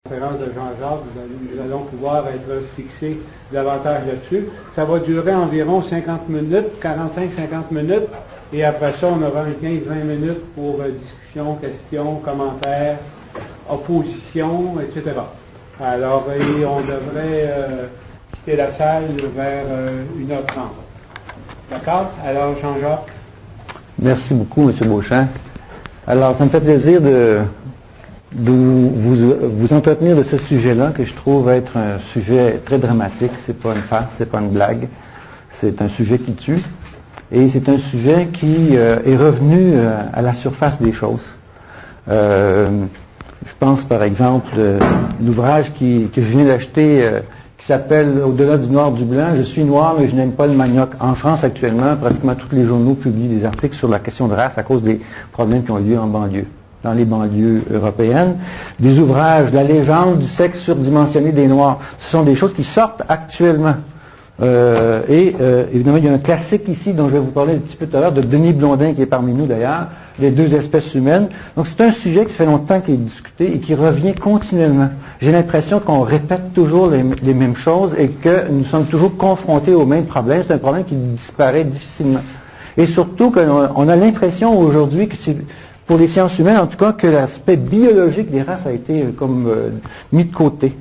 conférence de Jean-Jacques, nous allons pouvoir être fixés davantage là-dessus. Ça va durer environ 50 minutes, 45-50 minutes, et après ça, on aura 15-20 minutes pour discussion, questions, commentaires, opposition, etc. Alors, et on devrait quitter la salle vers 1h30. D'accord? Alors, Jean-Jacques. Merci beaucoup, M. Beauchamp. Alors, ça me fait plaisir de vous entretenir de ce sujet-là, que je trouve être un sujet très dramatique. C'est pas une farce, c'est pas une blague. C'est un sujet qui tue. Et c'est un sujet qui est revenu à la surface des choses. Je pense, par exemple, l'ouvrage que je viens d'acheter, qui s'appelle « Au-delà du noir du blanc, je suis noir, mais je n'aime pas le manioc ». En France, actuellement, pratiquement tous les journaux publient des articles sur la question de race à cause des problèmes qui ont lieu en banlieue, dans les banlieues européennes. Des ouvrages, la légende du sexe surdimensionné des Noirs. Ce sont des choses qui sortent actuellement. Évidemment, il y a un classique ici dont je vais vous parler un petit peu tout à l'heure, de Denis Blondin, qui est parmi nous d'ailleurs, les deux espèces humaines. Donc c'est un sujet qui fait longtemps qu'il est discuté et qui revient continuellement. J'ai l'impression qu'on répète toujours les mêmes choses et que nous sommes toujours confrontés aux mêmes problèmes. C'est un problème qui disparaît difficilement. Et surtout qu'on a l'impression aujourd'hui que c'est, pour les sciences humaines en tout cas, que l'aspect biologique des races a été mis de côté.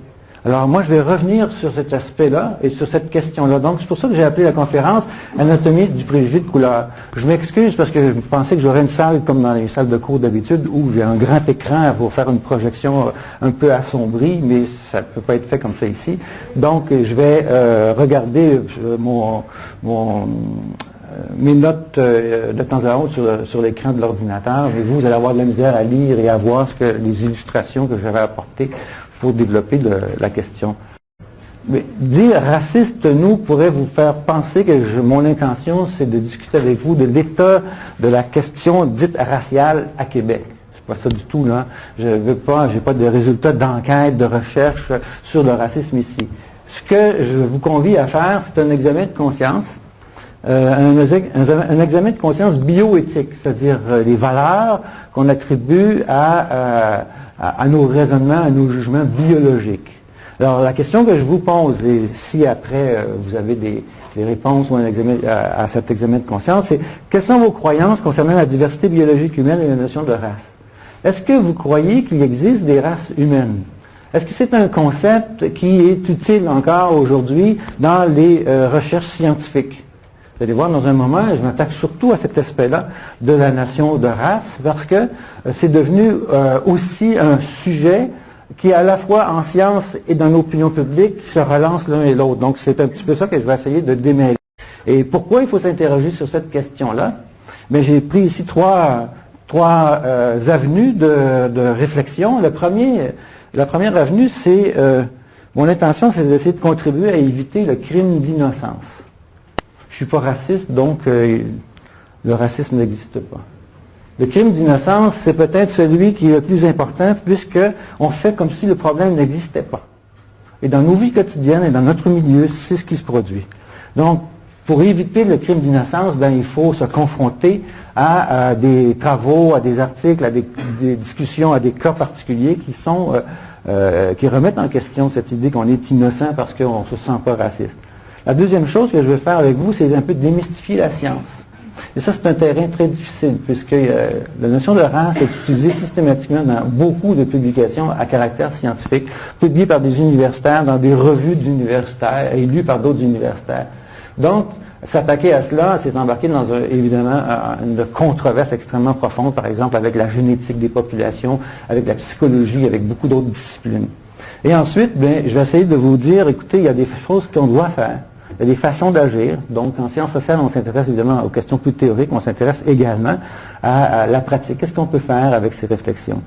Alors moi, je vais revenir sur cet aspect-là et sur cette question-là. Donc, c'est pour ça que j'ai appelé la conférence « Anatomie du préjugé de couleur ». Je m'excuse parce que je pensais que j'aurais une salle comme dans les salles de cours d'habitude où j'ai un grand écran pour faire une projection un peu assombrie, mais ça ne peut pas être fait comme ça ici. Donc, je vais regarder mes notes de temps à autre sur l'écran de l'ordinateur, et vous allez avoir de la misère à lire et à voir les illustrations que j'avais apportées pour développer la question. Mais dire raciste, nous, pourrait vous faire penser que mon intention, c'est de discuter avec vous de l'état de la question dite raciale à Québec. C'est pas ça du tout, là. J'ai pas de résultats d'enquête, de recherche sur le racisme ici. Ce que je vous convie à faire, c'est un examen de conscience, un examen de conscience bioéthique, c'est-à-dire les valeurs qu'on attribue à nos raisonnements, à nos jugements biologiques. Alors, la question que je vous pose, et si après vous avez des réponses ou à cet examen de conscience, c'est quelles sont vos croyances concernant la diversité biologique humaine et la notion de race? Est-ce que vous croyez qu'il existe des races humaines? Est-ce que c'est un concept qui est utile encore aujourd'hui dans les recherches scientifiques? Vous allez voir dans un moment, je m'attaque surtout à cet aspect-là de la notion de race, parce que c'est devenu aussi un sujet qui, à la fois en sciences et dans l'opinion publique, se relance l'un et l'autre. Donc c'est un petit peu ça que je vais essayer de démêler. Et pourquoi il faut s'interroger sur cette question-là? Mais j'ai pris ici trois avenues de réflexion. La première avenue, c'est mon intention, c'est d'essayer de contribuer à éviter le crime d'innocence. Je ne suis pas raciste, donc le racisme n'existe pas. Le crime d'innocence, c'est peut-être celui qui est le plus important, puisqu'on fait comme si le problème n'existait pas. Et dans nos vies quotidiennes et dans notre milieu, c'est ce qui se produit. Donc, pour éviter le crime d'innocence, il faut se confronter à des travaux, à des articles, à des discussions, à des cas particuliers qui remettent en question cette idée qu'on est innocent parce qu'on ne se sent pas raciste. La deuxième chose que je vais faire avec vous, c'est un peu démystifier la science. Et ça, c'est un terrain très difficile, puisque la notion de race est utilisée systématiquement dans beaucoup de publications à caractère scientifique, publiées par des universitaires, dans des revues d'universitaires et lues par d'autres universitaires. Donc, s'attaquer à cela, c'est embarquer dans, évidemment, une controverse extrêmement profonde, par exemple, avec la génétique des populations, avec la psychologie, avec beaucoup d'autres disciplines. Et ensuite, je vais essayer de vous dire, écoutez, il y a des choses qu'on doit faire. Il y a des façons d'agir. Donc, en sciences sociales, on s'intéresse évidemment aux questions plus théoriques, on s'intéresse également à la pratique. Qu'est-ce qu'on peut faire avec ces réflexions?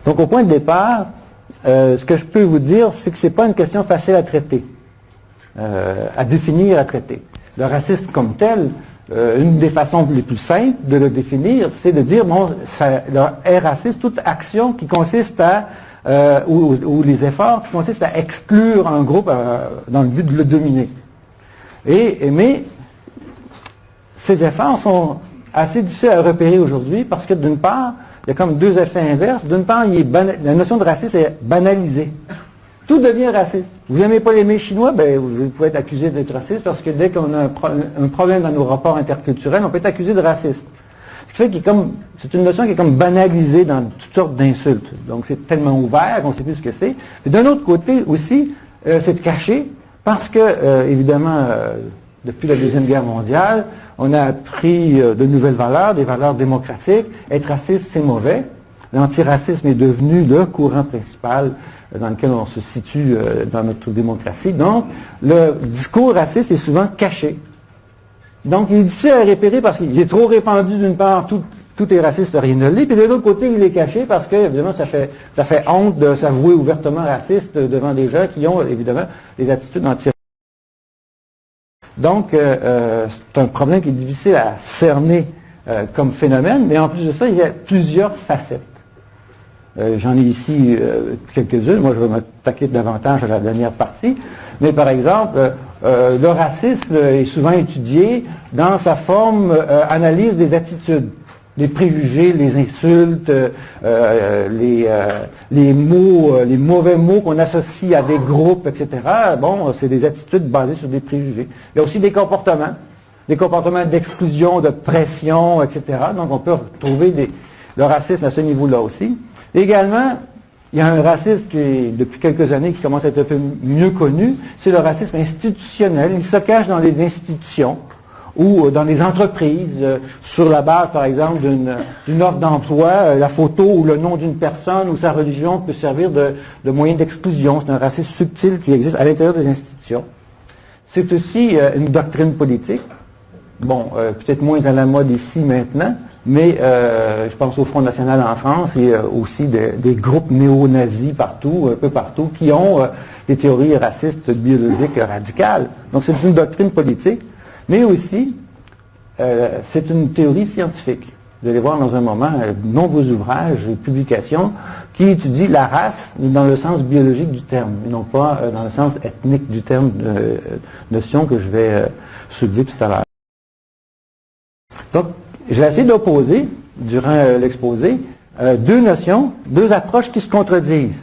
Donc, au point de départ, ce que je peux vous dire, c'est que ce n'est pas une question facile à traiter, à définir, à traiter. Le racisme comme tel, une des façons les plus simples de le définir, c'est de dire, ça est raciste toute action qui consiste à ou les efforts qui consistent à exclure un groupe dans le but de le dominer. Mais ces efforts sont assez difficiles à repérer aujourd'hui parce que d'une part, il y a comme deux effets inverses. D'une part, la notion de racisme est banalisée. Tout devient raciste. Vous n'aimez pas les mets chinois, ben, vous pouvez être accusé d'être raciste parce que dès qu'on a un problème dans nos rapports interculturels, on peut être accusé de racisme. Ce qui fait que c'est une notion qui est comme banalisée dans toutes sortes d'insultes. Donc c'est tellement ouvert qu'on ne sait plus ce que c'est. D'un autre côté aussi, c'est caché parce que, évidemment, depuis la Deuxième Guerre mondiale, on a appris de nouvelles valeurs, des valeurs démocratiques. Être raciste, c'est mauvais. L'antiracisme est devenu le courant principal dans lequel on se situe dans notre démocratie. Donc, le discours raciste est souvent caché. Donc, il est difficile à repérer parce qu'il est trop répandu d'une part, tout est raciste, rien ne l'est, puis de l'autre côté, il est caché parce que, évidemment, ça fait honte de s'avouer ouvertement raciste devant des gens qui ont, évidemment, des attitudes antiracistes. Donc, c'est un problème qui est difficile à cerner comme phénomène, mais en plus de ça, il y a plusieurs facettes. J'en ai ici quelques-unes. Moi, je vais m'attaquer davantage à la dernière partie. Mais par exemple, le racisme est souvent étudié dans sa forme analyse des attitudes, les préjugés, les insultes, les mots, les mauvais mots qu'on associe à des groupes, etc. Bon, c'est des attitudes basées sur des préjugés. Il y a aussi des comportements d'exclusion, de pression, etc. Donc, on peut retrouver le racisme à ce niveau-là aussi. Également, il y a un racisme qui, depuis quelques années, qui commence à être un peu mieux connu, c'est le racisme institutionnel. Il se cache dans les institutions ou dans les entreprises, sur la base, par exemple, d'une offre d'emploi, la photo ou le nom d'une personne ou sa religion peut servir de moyen d'exclusion. C'est un racisme subtil qui existe à l'intérieur des institutions. C'est aussi une doctrine politique. Bon, peut-être moins à la mode ici maintenant, mais je pense au Front National en France et aussi des groupes néo-nazis partout, un peu partout, qui ont des théories racistes biologiques radicales. Donc c'est une doctrine politique, mais aussi c'est une théorie scientifique. Vous allez voir dans un moment de nombreux ouvrages et publications qui étudient la race dans le sens biologique du terme, et non pas dans le sens ethnique du terme, notion que je vais soulever tout à l'heure. Donc, j'ai essayé d'opposer, durant l'exposé, deux notions, deux approches qui se contredisent.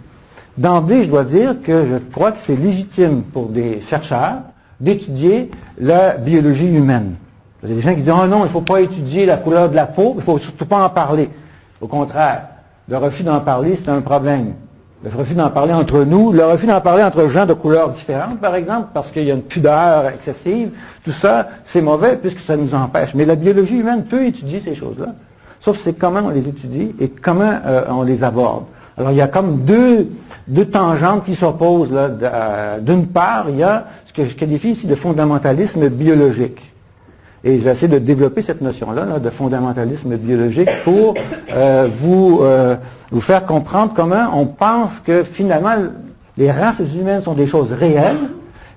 D'emblée, je dois dire que je crois que c'est légitime pour des chercheurs d'étudier la biologie humaine. Il y a des gens qui disent « Oh non, il ne faut pas étudier la couleur de la peau, il ne faut surtout pas en parler. » Au contraire, le refus d'en parler, c'est un problème. Le refus d'en parler entre nous, le refus d'en parler entre gens de couleurs différentes, par exemple, parce qu'il y a une pudeur excessive, tout ça, c'est mauvais puisque ça nous empêche. Mais la biologie humaine peut étudier ces choses-là. Sauf c'est comment on les étudie et comment on les aborde. Alors il y a comme deux tangentes qui s'opposent là. D'une part, il y a ce que je qualifie ici de fondamentalisme biologique. Et j'essaie de développer cette notion-là de fondamentalisme biologique pour vous faire comprendre comment on pense que finalement les races humaines sont des choses réelles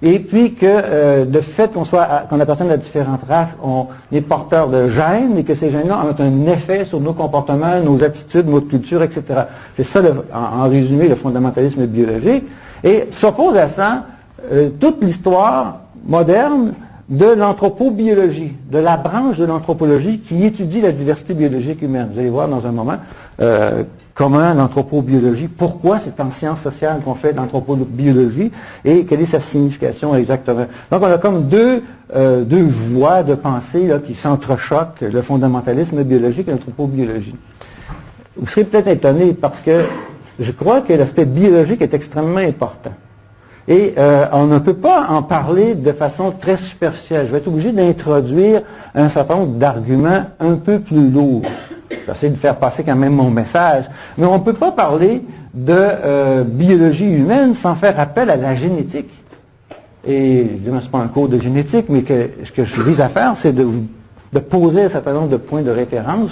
et puis que de fait qu'on appartienne à différentes races, on est porteur de gènes et que ces gènes-là ont un effet sur nos comportements, nos attitudes, notre culture, etc. C'est ça, en résumé, le fondamentalisme biologique. Et s'oppose à ça toute l'histoire moderne de l'anthropobiologie, de la branche de l'anthropologie qui étudie la diversité biologique humaine. Vous allez voir dans un moment comment l'anthropobiologie, pourquoi c'est en sciences sociales qu'on fait l'anthropobiologie et quelle est sa signification exactement. Donc on a comme deux voies de pensée là, qui s'entrechoquent, le fondamentalisme biologique et l'anthropobiologie. Vous serez peut-être étonné parce que je crois que l'aspect biologique est extrêmement important. Et on ne peut pas en parler de façon très superficielle. Je vais être obligé d'introduire un certain nombre d'arguments un peu plus lourds. J'essaie de faire passer quand même mon message. Mais on ne peut pas parler de biologie humaine sans faire appel à la génétique. Et évidemment, ce n'est pas un cours de génétique, mais ce que je vise à faire, c'est de poser un certain nombre de points de référence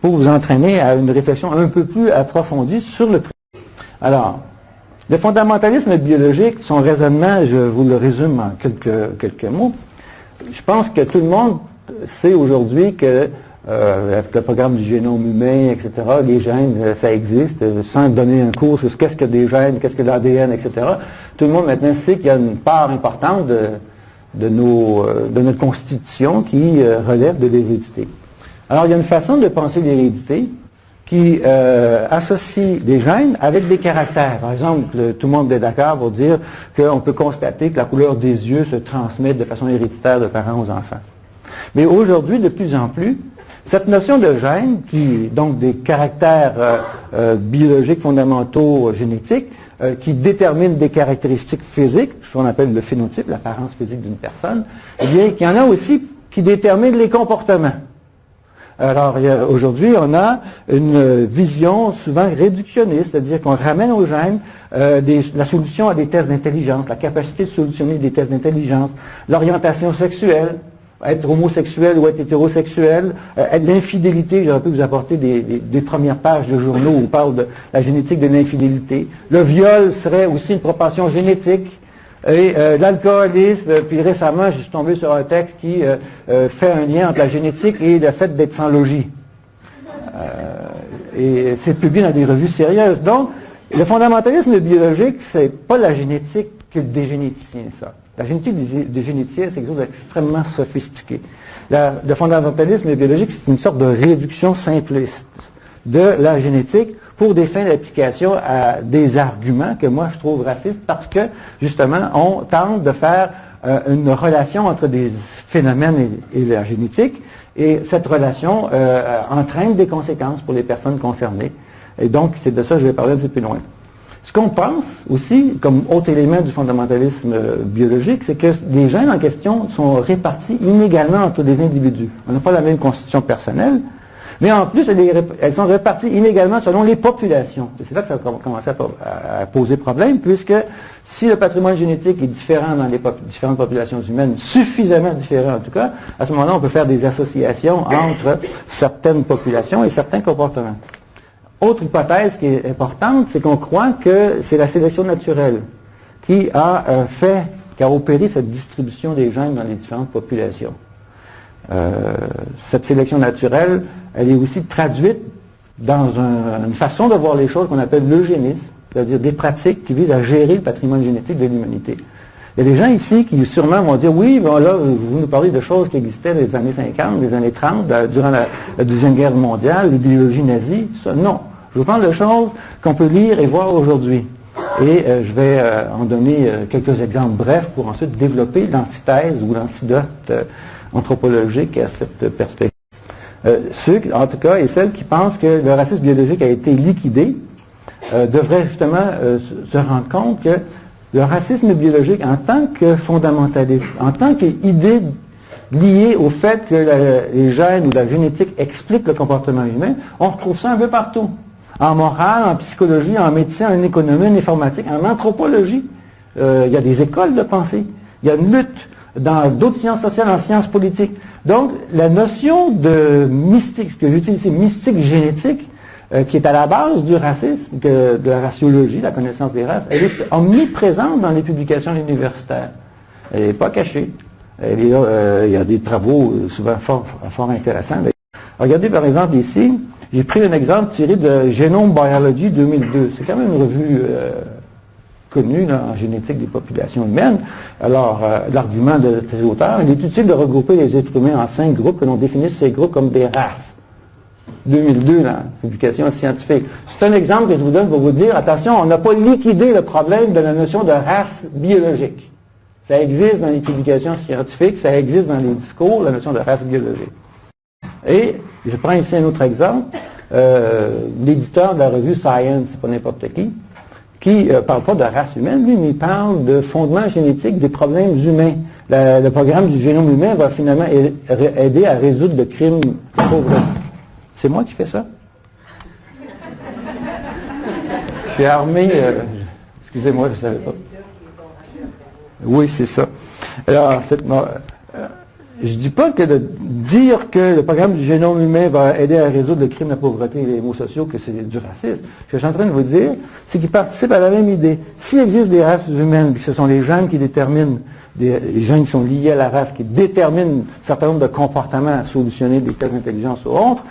pour vous entraîner à une réflexion un peu plus approfondie sur le principe. Alors, le fondamentalisme biologique, son raisonnement, je vous le résume en quelques mots. Je pense que tout le monde sait aujourd'hui que avec le programme du génome humain, etc., les gènes, ça existe, sans donner un cours sur qu'est-ce que des gènes, qu'est-ce que l'ADN, etc. Tout le monde maintenant sait qu'il y a une part importante de notre constitution qui relève de l'hérédité. Alors, il y a une façon de penser l'hérédité qui associe des gènes avec des caractères. Par exemple, tout le monde est d'accord pour dire qu'on peut constater que la couleur des yeux se transmet de façon héréditaire de parents aux enfants. Mais aujourd'hui, de plus en plus, cette notion de gène, qui donc des caractères biologiques fondamentaux génétiques, qui déterminent des caractéristiques physiques, ce qu'on appelle le phénotype, l'apparence physique d'une personne, eh bien, qu'il y en a aussi qui déterminent les comportements. Alors, aujourd'hui, on a une vision souvent réductionniste, c'est-à-dire qu'on ramène aux gènes la solution à des tests d'intelligence, la capacité de solutionner des tests d'intelligence, l'orientation sexuelle, être homosexuel ou être hétérosexuel, l'infidélité, j'aurais pu vous apporter des premières pages de journaux où on parle de la génétique de l'infidélité. Le viol serait aussi une propension génétique. Et l'alcoolisme, puis récemment, je suis tombé sur un texte qui fait un lien entre la génétique et le fait d'être sans logis. Et c'est publié dans des revues sérieuses. Donc, le fondamentalisme biologique, c'est pas la génétique des généticiens, ça. La génétique des généticiens, c'est quelque chose d'extrêmement sophistiqué. Le fondamentalisme biologique, c'est une sorte de réduction simpliste de la génétique pour des fins d'application à des arguments que moi je trouve racistes parce que, justement, on tente de faire une relation entre des phénomènes et la génétique, et cette relation entraîne des conséquences pour les personnes concernées. Et donc, c'est de ça que je vais parler un peu plus loin. Ce qu'on pense aussi, comme autre élément du fondamentalisme biologique, c'est que les gènes en question sont répartis inégalement entre des individus. On n'a pas la même constitution personnelle, mais en plus, elles sont réparties inégalement selon les populations. Et c'est là que ça a commencé à poser problème, puisque si le patrimoine génétique est différent dans les différentes populations humaines, suffisamment différent en tout cas, à ce moment-là, on peut faire des associations entre certaines populations et certains comportements. Autre hypothèse qui est importante, c'est qu'on croit que c'est la sélection naturelle qui a opéré cette distribution des gènes dans les différentes populations. Cette sélection naturelle, elle est aussi traduite dans une façon de voir les choses qu'on appelle l'eugénisme, c'est-à-dire des pratiques qui visent à gérer le patrimoine génétique de l'humanité. Il y a des gens ici qui sûrement vont dire, oui, bon là, vous nous parlez de choses qui existaient dans les années 50, des années 30, durant la Deuxième Guerre mondiale, l'idéologie nazie, ça, non. Je vous parle de choses qu'on peut lire et voir aujourd'hui. Et je vais en donner quelques exemples brefs pour ensuite développer l'antithèse ou l'antidote anthropologique à cette perspective. Ceux, en tout cas, et celles qui pensent que le racisme biologique a été liquidé, devraient justement se rendre compte que le racisme biologique, en tant que fondamentaliste, en tant qu'idée liée au fait que les gènes ou la génétique expliquent le comportement humain, on retrouve ça un peu partout. En morale, en psychologie, en médecine, en économie, en informatique, en anthropologie. Il y a des écoles de pensée. Il y a une lutte dans d'autres sciences sociales, en sciences politiques. Donc, la notion de mystique, ce que j'utilise ici, mystique génétique, qui est à la base du racisme, de la raciologie, la connaissance des races, elle est omniprésente dans les publications universitaires. Elle n'est pas cachée. Il y a des travaux souvent fort intéressants. Regardez par exemple ici, j'ai pris un exemple tiré de Genome Biology 2002. C'est quand même une revue connue là, en génétique des populations humaines. Alors, l'argument de ces auteurs, il est utile de regrouper les êtres humains en 5 groupes, que l'on définisse ces groupes comme des races. 2002, là, publication scientifique. C'est un exemple que je vous donne pour vous dire, attention, on n'a pas liquidé le problème de la notion de race biologique. Ça existe dans les publications scientifiques, ça existe dans les discours, la notion de race biologique. Et je prends ici un autre exemple, l'éditeur de la revue Science, c'est pas n'importe qui parle pas de race humaine, lui, mais il parle de fondement génétique des problèmes humains. Le programme du génome humain va finalement aider à résoudre le crime pauvre. C'est moi qui fais ça? Je suis armé, excusez-moi, je ne savais pas. Oui, c'est ça. Alors, je ne dis pas que de dire que le programme du génome humain va aider à résoudre le crime, la pauvreté et les maux sociaux, que c'est du racisme. Ce que je suis en train de vous dire, c'est qu'ils participent à la même idée. S'il existe des races humaines, puis ce sont les gènes qui déterminent, les gènes qui sont liés à la race, qui déterminent un certain nombre de comportements à solutionner des tests d'intelligence ou autres,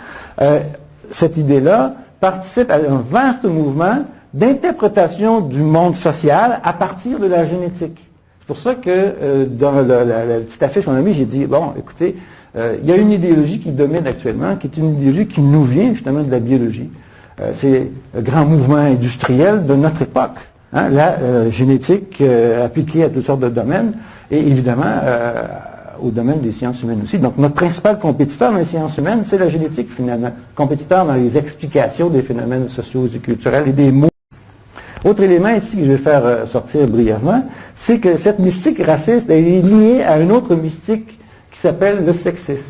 cette idée-là participe à un vaste mouvement d'interprétation du monde social à partir de la génétique. C'est pour ça que dans la petite affiche qu'on a mis, j'ai dit, bon, écoutez, il y a une idéologie qui domine actuellement, qui est une idéologie qui nous vient justement de la biologie. c'est le grand mouvement industriel de notre époque. Hein, la génétique appliquée à toutes sortes de domaines et évidemment au domaine des sciences humaines aussi. Donc notre principal compétiteur dans les sciences humaines, c'est la génétique finalement. Compétiteur dans les explications des phénomènes sociaux et culturels et des mots. Autre élément ici que je vais faire sortir brièvement, c'est que cette mystique raciste est liée à une autre mystique qui s'appelle le sexisme.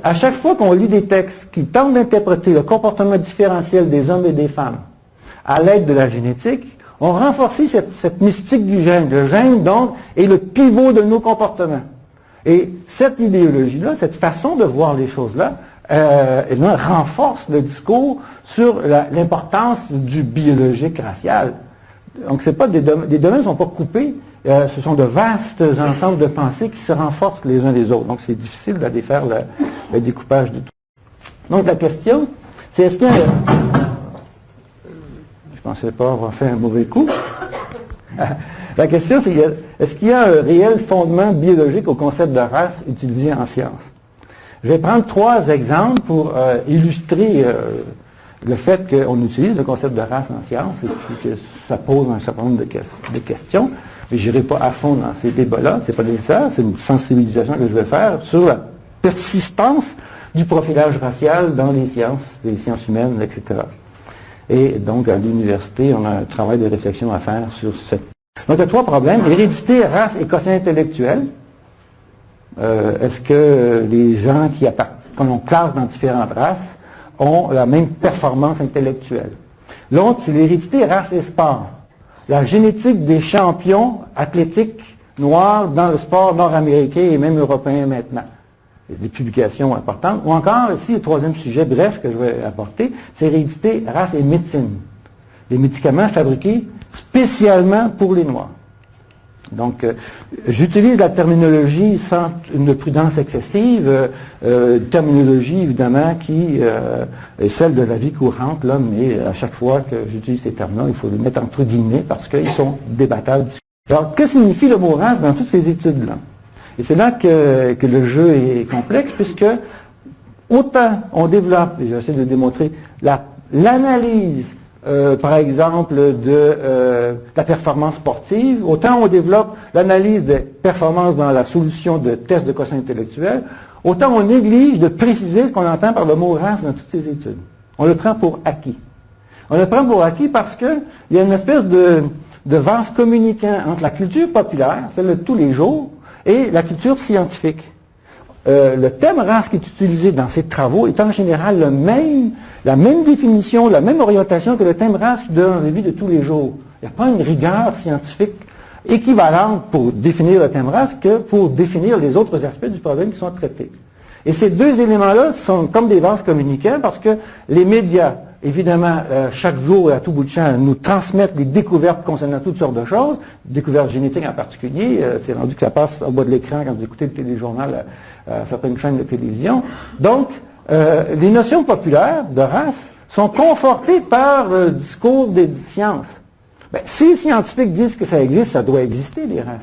À chaque fois qu'on lit des textes qui tentent d'interpréter le comportement différentiel des hommes et des femmes à l'aide de la génétique, on renforce cette mystique du gène. Le gène, donc, est le pivot de nos comportements. Et cette idéologie-là, cette façon de voir les choses-là, renforce le discours sur l'importance du biologique racial. Donc, c'est pas les domaines ne sont pas coupés, ce sont de vastes ensembles de pensées qui se renforcent les uns les autres. Donc, c'est difficile d'aller faire le découpage de tout. Donc, la question, c'est est-ce qu'il y a... Je pensais pas avoir fait un mauvais coup. La question, c'est est-ce qu'il y a un réel fondement biologique au concept de race utilisé en sciences? Je vais prendre 3 exemples pour illustrer le fait qu'on utilise le concept de race en sciences et puis que ça pose un certain nombre de questions. Mais je n'irai pas à fond dans ces débats-là, c'est pas nécessaire, c'est une sensibilisation que je vais faire sur la persistance du profilage racial dans les sciences humaines, etc. Et donc, à l'université, on a un travail de réflexion à faire sur cette... Donc, il y a 3 problèmes. Hérédité, race et quotient intellectuel. Est-ce que les gens qu'on classe dans différentes races ont la même performance intellectuelle? L'autre, c'est l'hérédité, race et sport. La génétique des champions athlétiques noirs dans le sport nord-américain et même européen maintenant. Des publications importantes. Ou encore, ici, le 3e sujet bref que je vais apporter, c'est hérédité, race et médecine. Les médicaments fabriqués spécialement pour les Noirs. Donc, j'utilise la terminologie sans une prudence excessive, terminologie évidemment qui est celle de la vie courante, là, mais à chaque fois que j'utilise ces termes-là, il faut les mettre entre guillemets parce qu'ils sont débattables. Alors, que signifie le mot race dans toutes ces études-là? Et c'est là que le jeu est complexe, puisque autant on développe, et j'essaie de démontrer, l'analyse, par exemple, de la performance sportive, autant on développe l'analyse des performances dans la solution de tests de quotient intellectuel, autant on néglige de préciser ce qu'on entend par le mot race dans toutes ces études. On le prend pour acquis. On le prend pour acquis parce qu'il y a une espèce de vase communicant entre la culture populaire, celle de tous les jours, et la culture scientifique. Le terme race qui est utilisé dans ces travaux est en général la même définition, la même orientation que le terme race dans la vie de tous les jours. Il n'y a pas une rigueur scientifique équivalente pour définir le terme race que pour définir les autres aspects du problème qui sont traités. Et ces 2 éléments-là sont comme des vases communicants parce que les médias, évidemment, chaque jour et à tout bout de champ, nous transmettent des découvertes concernant toutes sortes de choses, découvertes génétiques en particulier. C'est rendu que ça passe au bas de l'écran quand vous écoutez le téléjournal à certaines chaînes de télévision. Donc, les notions populaires de race sont confortées par le discours des sciences. Ben, si les scientifiques disent que ça existe, ça doit exister, les races.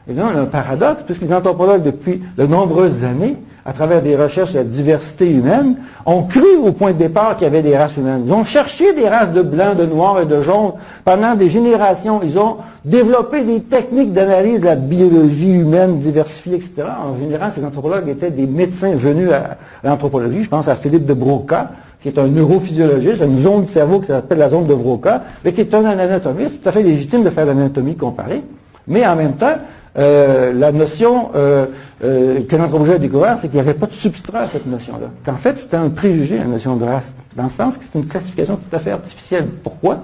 Et là, on a un paradoxe, puisque les anthropologues, depuis de nombreuses années, à travers des recherches sur la diversité humaine, ont cru au point de départ qu'il y avait des races humaines. Ils ont cherché des races de blancs, de noirs et de jaunes pendant des générations. Ils ont développé des techniques d'analyse de la biologie humaine diversifiée, etc. En général, ces anthropologues étaient des médecins venus à l'anthropologie. Je pense à Philippe de Broca, qui est un neurophysiologiste, une zone du cerveau qui s'appelle la zone de Broca, mais qui est un anatomiste. C'est tout à fait légitime de faire de l'anatomie comparée. Mais en même temps, la notion que l'anthropologie a découvert, c'est qu'il n'y avait pas de substrat à cette notion-là. Qu'en fait, c'était un préjugé, la notion de race, dans le sens que c'est une classification tout à fait artificielle. Pourquoi?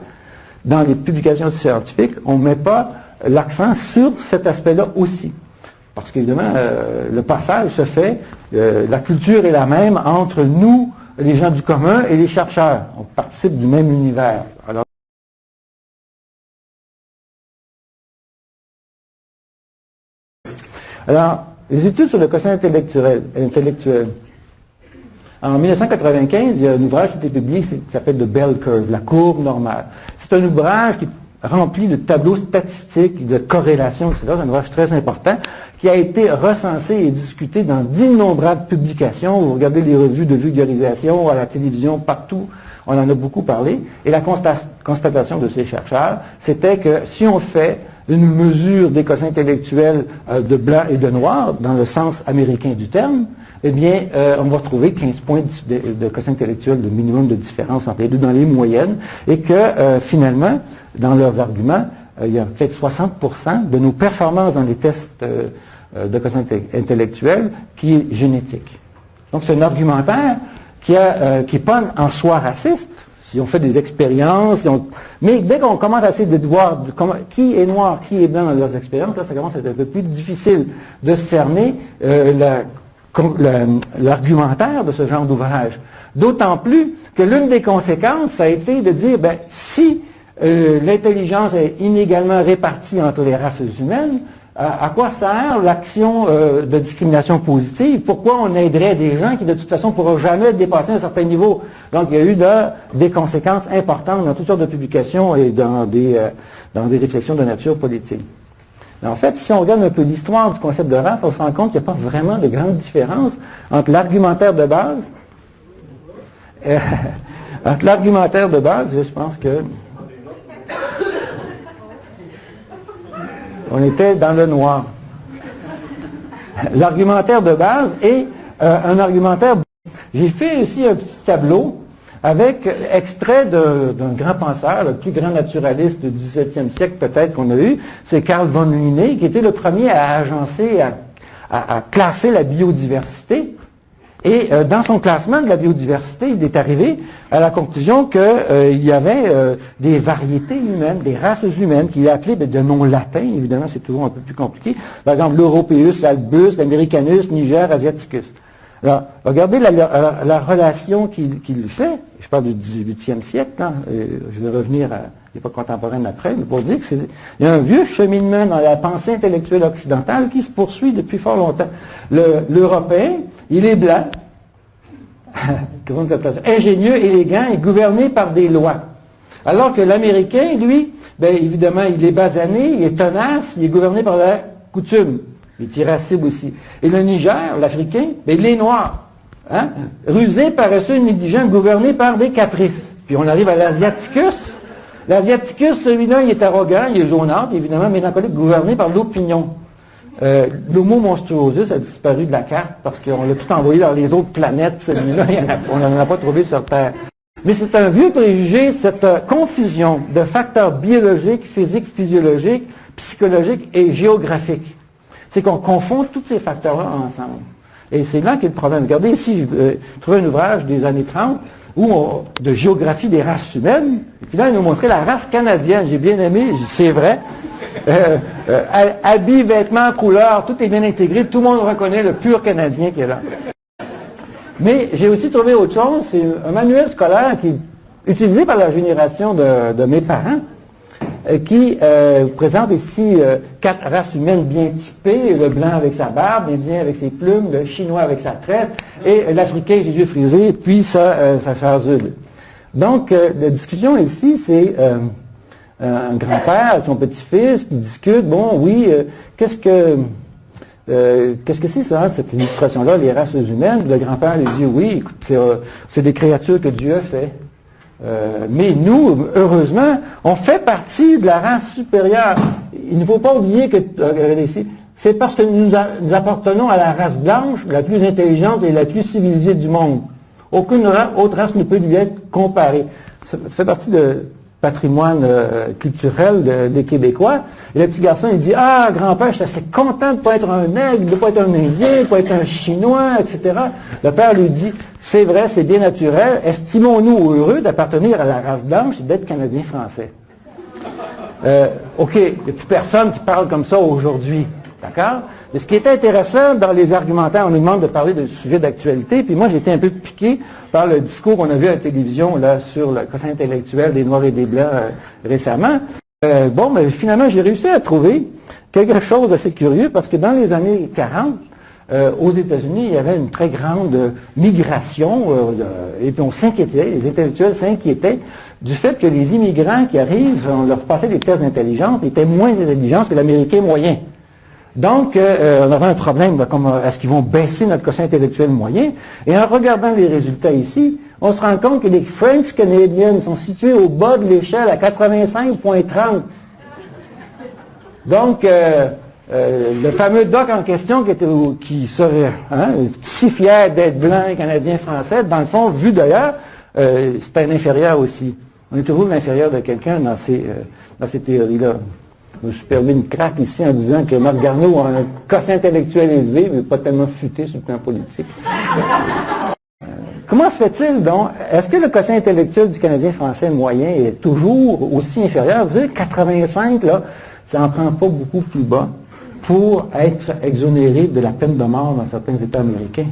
Dans les publications scientifiques, on ne met pas l'accent sur cet aspect-là aussi. Parce qu'évidemment, le passage se fait, la culture est la même entre nous, les gens du commun, et les chercheurs. On participe du même univers. Alors, les études sur le quotient intellectuel. En 1995, il y a un ouvrage qui a été publié qui s'appelle The Bell Curve, la courbe normale. C'est un ouvrage qui est rempli de tableaux statistiques, de corrélations, etc. C'est un ouvrage très important qui a été recensé et discuté dans d'innombrables publications. Vous regardez les revues de vulgarisation à la télévision, partout. On en a beaucoup parlé. Et la constatation de ces chercheurs, c'était que si on fait une mesure des quotients intellectuels de blanc et de noir, dans le sens américain du terme, eh bien, on va trouver 15 points de quotient intellectuel de minimum de différence entre les deux dans les moyennes, et que finalement, dans leurs arguments, il y a peut-être 60% de nos performances dans les tests de quotient intellectuel qui est génétique. Donc, c'est un argumentaire qui n'est pas en soi raciste. Si on fait des expériences, mais dès qu'on commence à essayer de voir qui est noir, qui est blanc dans leurs expériences, là, ça commence à être un peu plus difficile de cerner l'argumentaire de ce genre d'ouvrage. D'autant plus que l'une des conséquences, ça a été de dire, ben, si l'intelligence est inégalement répartie entre les races humaines, à quoi sert l'action de discrimination positive? Pourquoi on aiderait des gens qui, de toute façon, ne pourront jamais dépasser un certain niveau? Donc, il y a eu des conséquences importantes dans toutes sortes de publications et dans des réflexions de nature politique. Mais en fait, si on regarde un peu l'histoire du concept de race, on se rend compte qu'il n'y a pas vraiment de grande différence entre l'argumentaire de base. Entre l'argumentaire de base, je pense que on était dans le noir. L'argumentaire de base est un argumentaire. J'ai fait ici un petit tableau avec extrait d'un grand penseur, le plus grand naturaliste du XVIIe siècle peut-être qu'on a eu, c'est Carl von Linné, qui était le premier à agencer, à classer la biodiversité. Et dans son classement de la biodiversité, il est arrivé à la conclusion qu'il y avait des variétés humaines, des races humaines, qu'il a appelées de noms latins, évidemment c'est toujours un peu plus compliqué. Par exemple, l'Europeus, l'Albus, l'Americanus, Niger, Asiaticus. Alors, regardez la relation qu'il fait, je parle du 18e siècle, hein, je vais revenir à l'époque contemporaine après, mais pour dire qu'il y a un vieux cheminement dans la pensée intellectuelle occidentale qui se poursuit depuis fort longtemps. L'Européen, il est blanc, ingénieux, élégant et gouverné par des lois. Alors que l'Américain, lui, bien évidemment, il est basané, il est tenace, il est gouverné par la coutume. Il est irascible aussi. Et le Niger, l'Africain, bien, il est noir. Hein? Rusé, paresseux, négligent, gouverné par des caprices. Puis on arrive à l'Asiaticus. L'Asiaticus, celui-là, il est arrogant, il est jaunâtre, évidemment, mélancolique, gouverné par l'opinion. L'homo monstruosus a disparu de la carte parce qu'on l'a tout envoyé dans les autres planètes. Celui-là, on n'en a pas trouvé sur Terre. Mais c'est un vieux préjugé, cette confusion de facteurs biologiques, physiques, physiologiques, psychologiques et géographiques. C'est qu'on confond tous ces facteurs-là ensemble. Et c'est là qu'est le problème. Regardez ici, j'ai trouvé un ouvrage des années 30 de géographie des races humaines. Et puis là, il nous montrait la race canadienne. J'ai bien aimé, c'est vrai. Habits, vêtements, couleurs, tout est bien intégré. Tout le monde reconnaît le pur Canadien qui est là. Mais j'ai aussi trouvé autre chose. C'est un manuel scolaire qui est utilisé par la génération de mes parents, qui présente ici 4 races humaines bien typées, le blanc avec sa barbe, l'Indien avec ses plumes, le Chinois avec sa tresse, et l'Africain avec ses yeux frisés, puis sa chair zude. Donc, la discussion ici, c'est un grand-père avec son petit-fils qui discute, bon, oui, qu'est-ce que c'est ça, cette illustration-là, les races humaines? Le grand-père lui dit, oui, écoute, c'est des créatures que Dieu a fait. Mais nous, heureusement, on fait partie de la race supérieure. Il ne faut pas oublier que, c'est parce que nous appartenons à la race blanche, la plus intelligente et la plus civilisée du monde. Aucune autre race ne peut lui être comparée. Ça fait partie du patrimoine culturel des Québécois. Et le petit garçon, il dit, ah, grand-père, je suis assez content de ne pas être un nègre, de ne pas être un Indien, de ne pas être un Chinois, etc. Le père lui dit, c'est vrai, c'est bien naturel. Estimons-nous heureux d'appartenir à la race blanche et d'être Canadien-Français. OK, il n'y a plus personne qui parle comme ça aujourd'hui. D'accord? Mais ce qui est intéressant dans les argumentaires, on nous demande de parler de sujets d'actualité, puis moi j'ai été un peu piqué par le discours qu'on a vu à la télévision là, sur le quotient intellectuel des Noirs et des Blancs récemment. Bon, mais finalement j'ai réussi à trouver quelque chose d'assez curieux, parce que dans les années 40, aux États-Unis, il y avait une très grande migration, et puis on s'inquiétait, les intellectuels s'inquiétaient du fait que les immigrants qui arrivent, on leur passait des tests d'intelligence, étaient moins intelligents que l'Américain moyen. Donc, on avait un problème, comme est-ce qu'ils vont baisser notre quotient intellectuel moyen? Et en regardant les résultats ici, on se rend compte que les French Canadians sont situés au bas de l'échelle à 85,30. Donc, le fameux doc en question qui serait si fier d'être blanc, canadien, français, dans le fond, vu d'ailleurs, c'est un inférieur aussi. On est toujours l'inférieur de quelqu'un dans ces théories-là. Je me suis permis une craque ici en disant que Marc Garneau a un quotient intellectuel élevé, mais pas tellement futé sur le plan politique. Comment se fait-il donc? Est-ce que le quotient intellectuel du Canadien français moyen est toujours aussi inférieur? Vous savez, 85, là, ça n'en prend pas beaucoup plus bas pour être exonéré de la peine de mort dans certains États américains.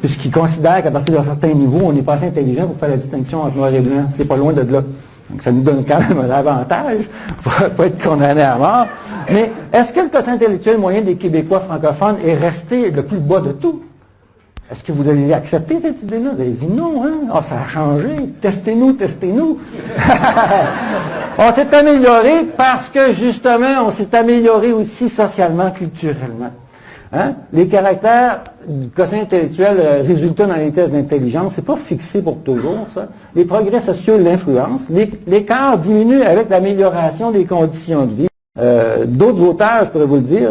Puisqu'ils considèrent qu'à partir d'un certain niveau, on est pas assez intelligent pour faire la distinction entre noir et blanc. C'est pas loin de là. Donc ça nous donne quand même un avantage pour pas être condamné à mort. Mais est-ce que le quotient intellectuel moyen des Québécois francophones est resté le plus bas de tout? Est-ce que vous allez accepter cette idée-là? Vous allez dire non, hein? Oh, ça a changé. Testez-nous, testez-nous. On s'est amélioré parce que, justement, on s'est amélioré aussi socialement, culturellement. Hein? Les caractères du quotient intellectuel résultant dans les tests d'intelligence, c'est pas fixé pour toujours, ça. Les progrès sociaux l'influencent. L'écart diminue avec l'amélioration des conditions de vie. D'autres auteurs, je pourrais vous le dire,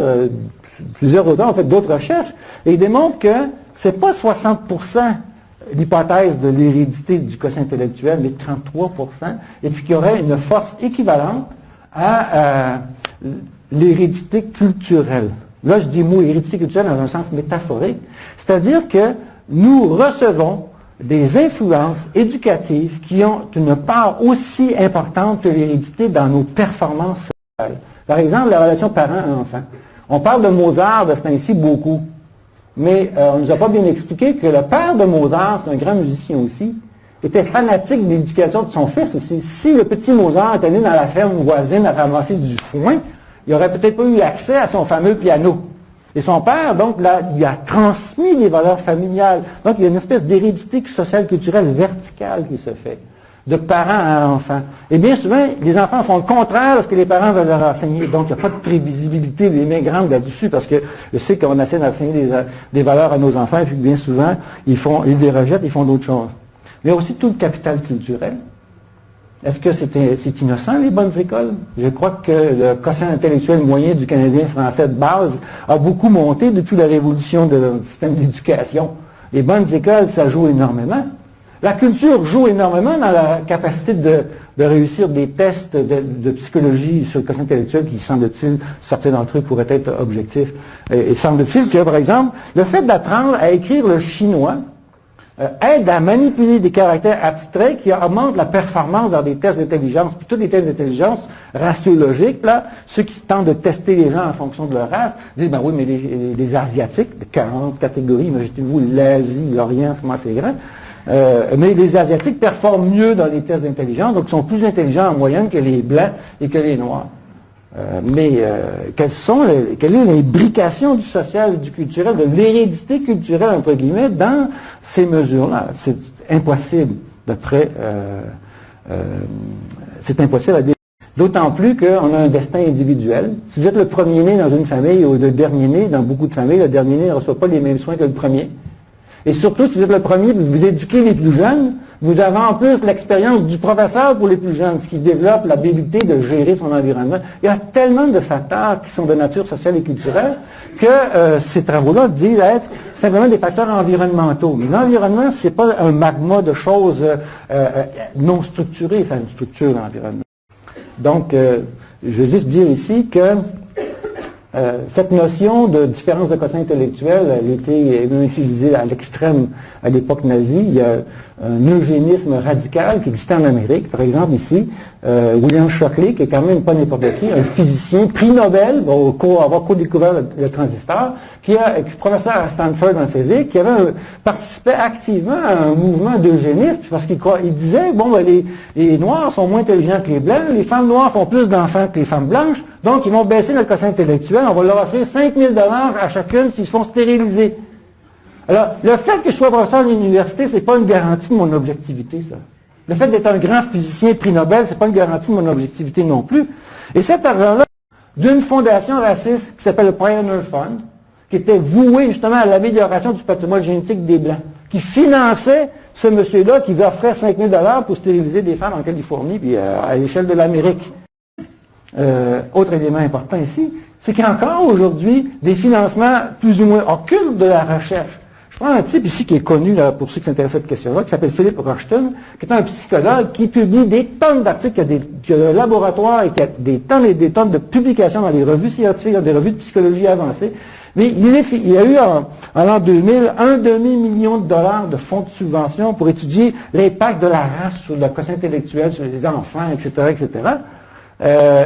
plusieurs auteurs ont fait d'autres recherches, et ils démontrent que c'est pas 60% l'hypothèse de l'hérédité du quotient intellectuel, mais 33%, et puis qu'il y aurait une force équivalente à l'hérédité culturelle. Là, je dis le mot hérédité culturelle dans un sens métaphorique, c'est-à-dire que nous recevons des influences éducatives qui ont une part aussi importante que l'hérédité dans nos performances sociales. Par exemple, la relation parent-enfant. On parle de Mozart de ce temps-ci beaucoup. Mais on ne nous a pas bien expliqué que le père de Mozart, c'est un grand musicien aussi, était fanatique de l'éducation de son fils aussi. Si le petit Mozart était né dans la ferme voisine à ramasser du foin, il n'aurait peut-être pas eu accès à son fameux piano. Et son père, donc, là, lui a transmis les valeurs familiales. Donc, il y a une espèce d'hérédité sociale, culturelle, verticale qui se fait, de parents à enfants. Et bien souvent, les enfants font le contraire de ce que les parents veulent leur enseigner. Donc, il n'y a pas de prévisibilité, les mains grandes là-dessus, parce que je sais qu'on essaie d'enseigner des valeurs à nos enfants, et puis bien souvent, ils les rejettent, ils font d'autres choses. Mais aussi tout le capital culturel. Est-ce que c'est innocent, les bonnes écoles? Je crois que le quotient intellectuel moyen du Canadien français de base a beaucoup monté depuis la révolution du système d'éducation. Les bonnes écoles, ça joue énormément. La culture joue énormément dans la capacité de réussir des tests de psychologie sur le quotient intellectuel qui, semble-t-il, certains d'entre eux pourraient être objectifs. Et semble-t-il que, par exemple, le fait d'apprendre à écrire le chinois aide à manipuler des caractères abstraits qui augmentent la performance dans des tests d'intelligence. Puis tous les tests d'intelligence raciologiques, là, ceux qui tentent de tester les gens en fonction de leur race, disent, ben oui, mais les Asiatiques, de 40 catégories, imaginez-vous l'Asie, l'Orient, comment c'est grand, mais les Asiatiques performent mieux dans les tests d'intelligence, donc sont plus intelligents en moyenne que les Blancs et que les Noirs. Quelle est l'imbrication du social et du culturel, de l'hérédité culturelle, entre guillemets, dans ces mesures-là? C'est impossible c'est impossible à dire. D'autant plus qu'on a un destin individuel. Si vous êtes le premier-né dans une famille ou le dernier-né dans beaucoup de familles, le dernier-né ne reçoit pas les mêmes soins que le premier. Et surtout, si vous êtes le premier, vous éduquez les plus jeunes, vous avez en plus l'expérience du professeur pour les plus jeunes, ce qui développe l'habilité de gérer son environnement. Il y a tellement de facteurs qui sont de nature sociale et culturelle que ces travaux-là disent être simplement des facteurs environnementaux. Mais l'environnement, c'est pas un magma de choses non structurées, ça a une structure, l'environnement. Donc, je veux juste dire ici que cette notion de différence de quotient intellectuel, elle a été utilisée à l'extrême à l'époque nazie. Il y a un eugénisme radical qui existait en Amérique. Par exemple, ici, William Shockley, qui est quand même pas n'importe qui, un physicien, prix Nobel, avoir co-découvert le transistor, qui est professeur à Stanford en physique, qui avait participé activement à un mouvement d'eugénisme, parce qu'il disait, bon, ben, les Noirs sont moins intelligents que les Blancs, les femmes noires font plus d'enfants que les femmes blanches, donc ils vont baisser notre quotient intellectuel, on va leur offrir 5 000 $ à chacune s'ils se font stériliser. Alors, le fait que je sois professeur à l'université, c'est pas une garantie de mon objectivité, ça. Le fait d'être un grand physicien prix Nobel, c'est pas une garantie de mon objectivité non plus. Et cet argent-là, d'une fondation raciste qui s'appelle le Pioneer Fund, qui était voué justement à l'amélioration du patrimoine génétique des Blancs, qui finançait ce monsieur-là qui offrait 5 000 $ pour stériliser des femmes en Californie, puis à l'échelle de l'Amérique. Autre élément important ici, c'est qu'il y a encore aujourd'hui des financements plus ou moins occultes de la recherche. Je prends un type ici qui est connu, là, pour ceux qui s'intéressent à cette question-là, qui s'appelle Philippe Rushton, qui est un psychologue qui publie des tonnes d'articles, qui a des laboratoires et qui a des tonnes et des tonnes de publications dans des revues scientifiques, dans des revues de psychologie avancée. Mais il a eu en l'an 2000 $1 demi-million de fonds de subvention pour étudier l'impact de la race sur le quotient intellectuel, sur les enfants, etc., etc.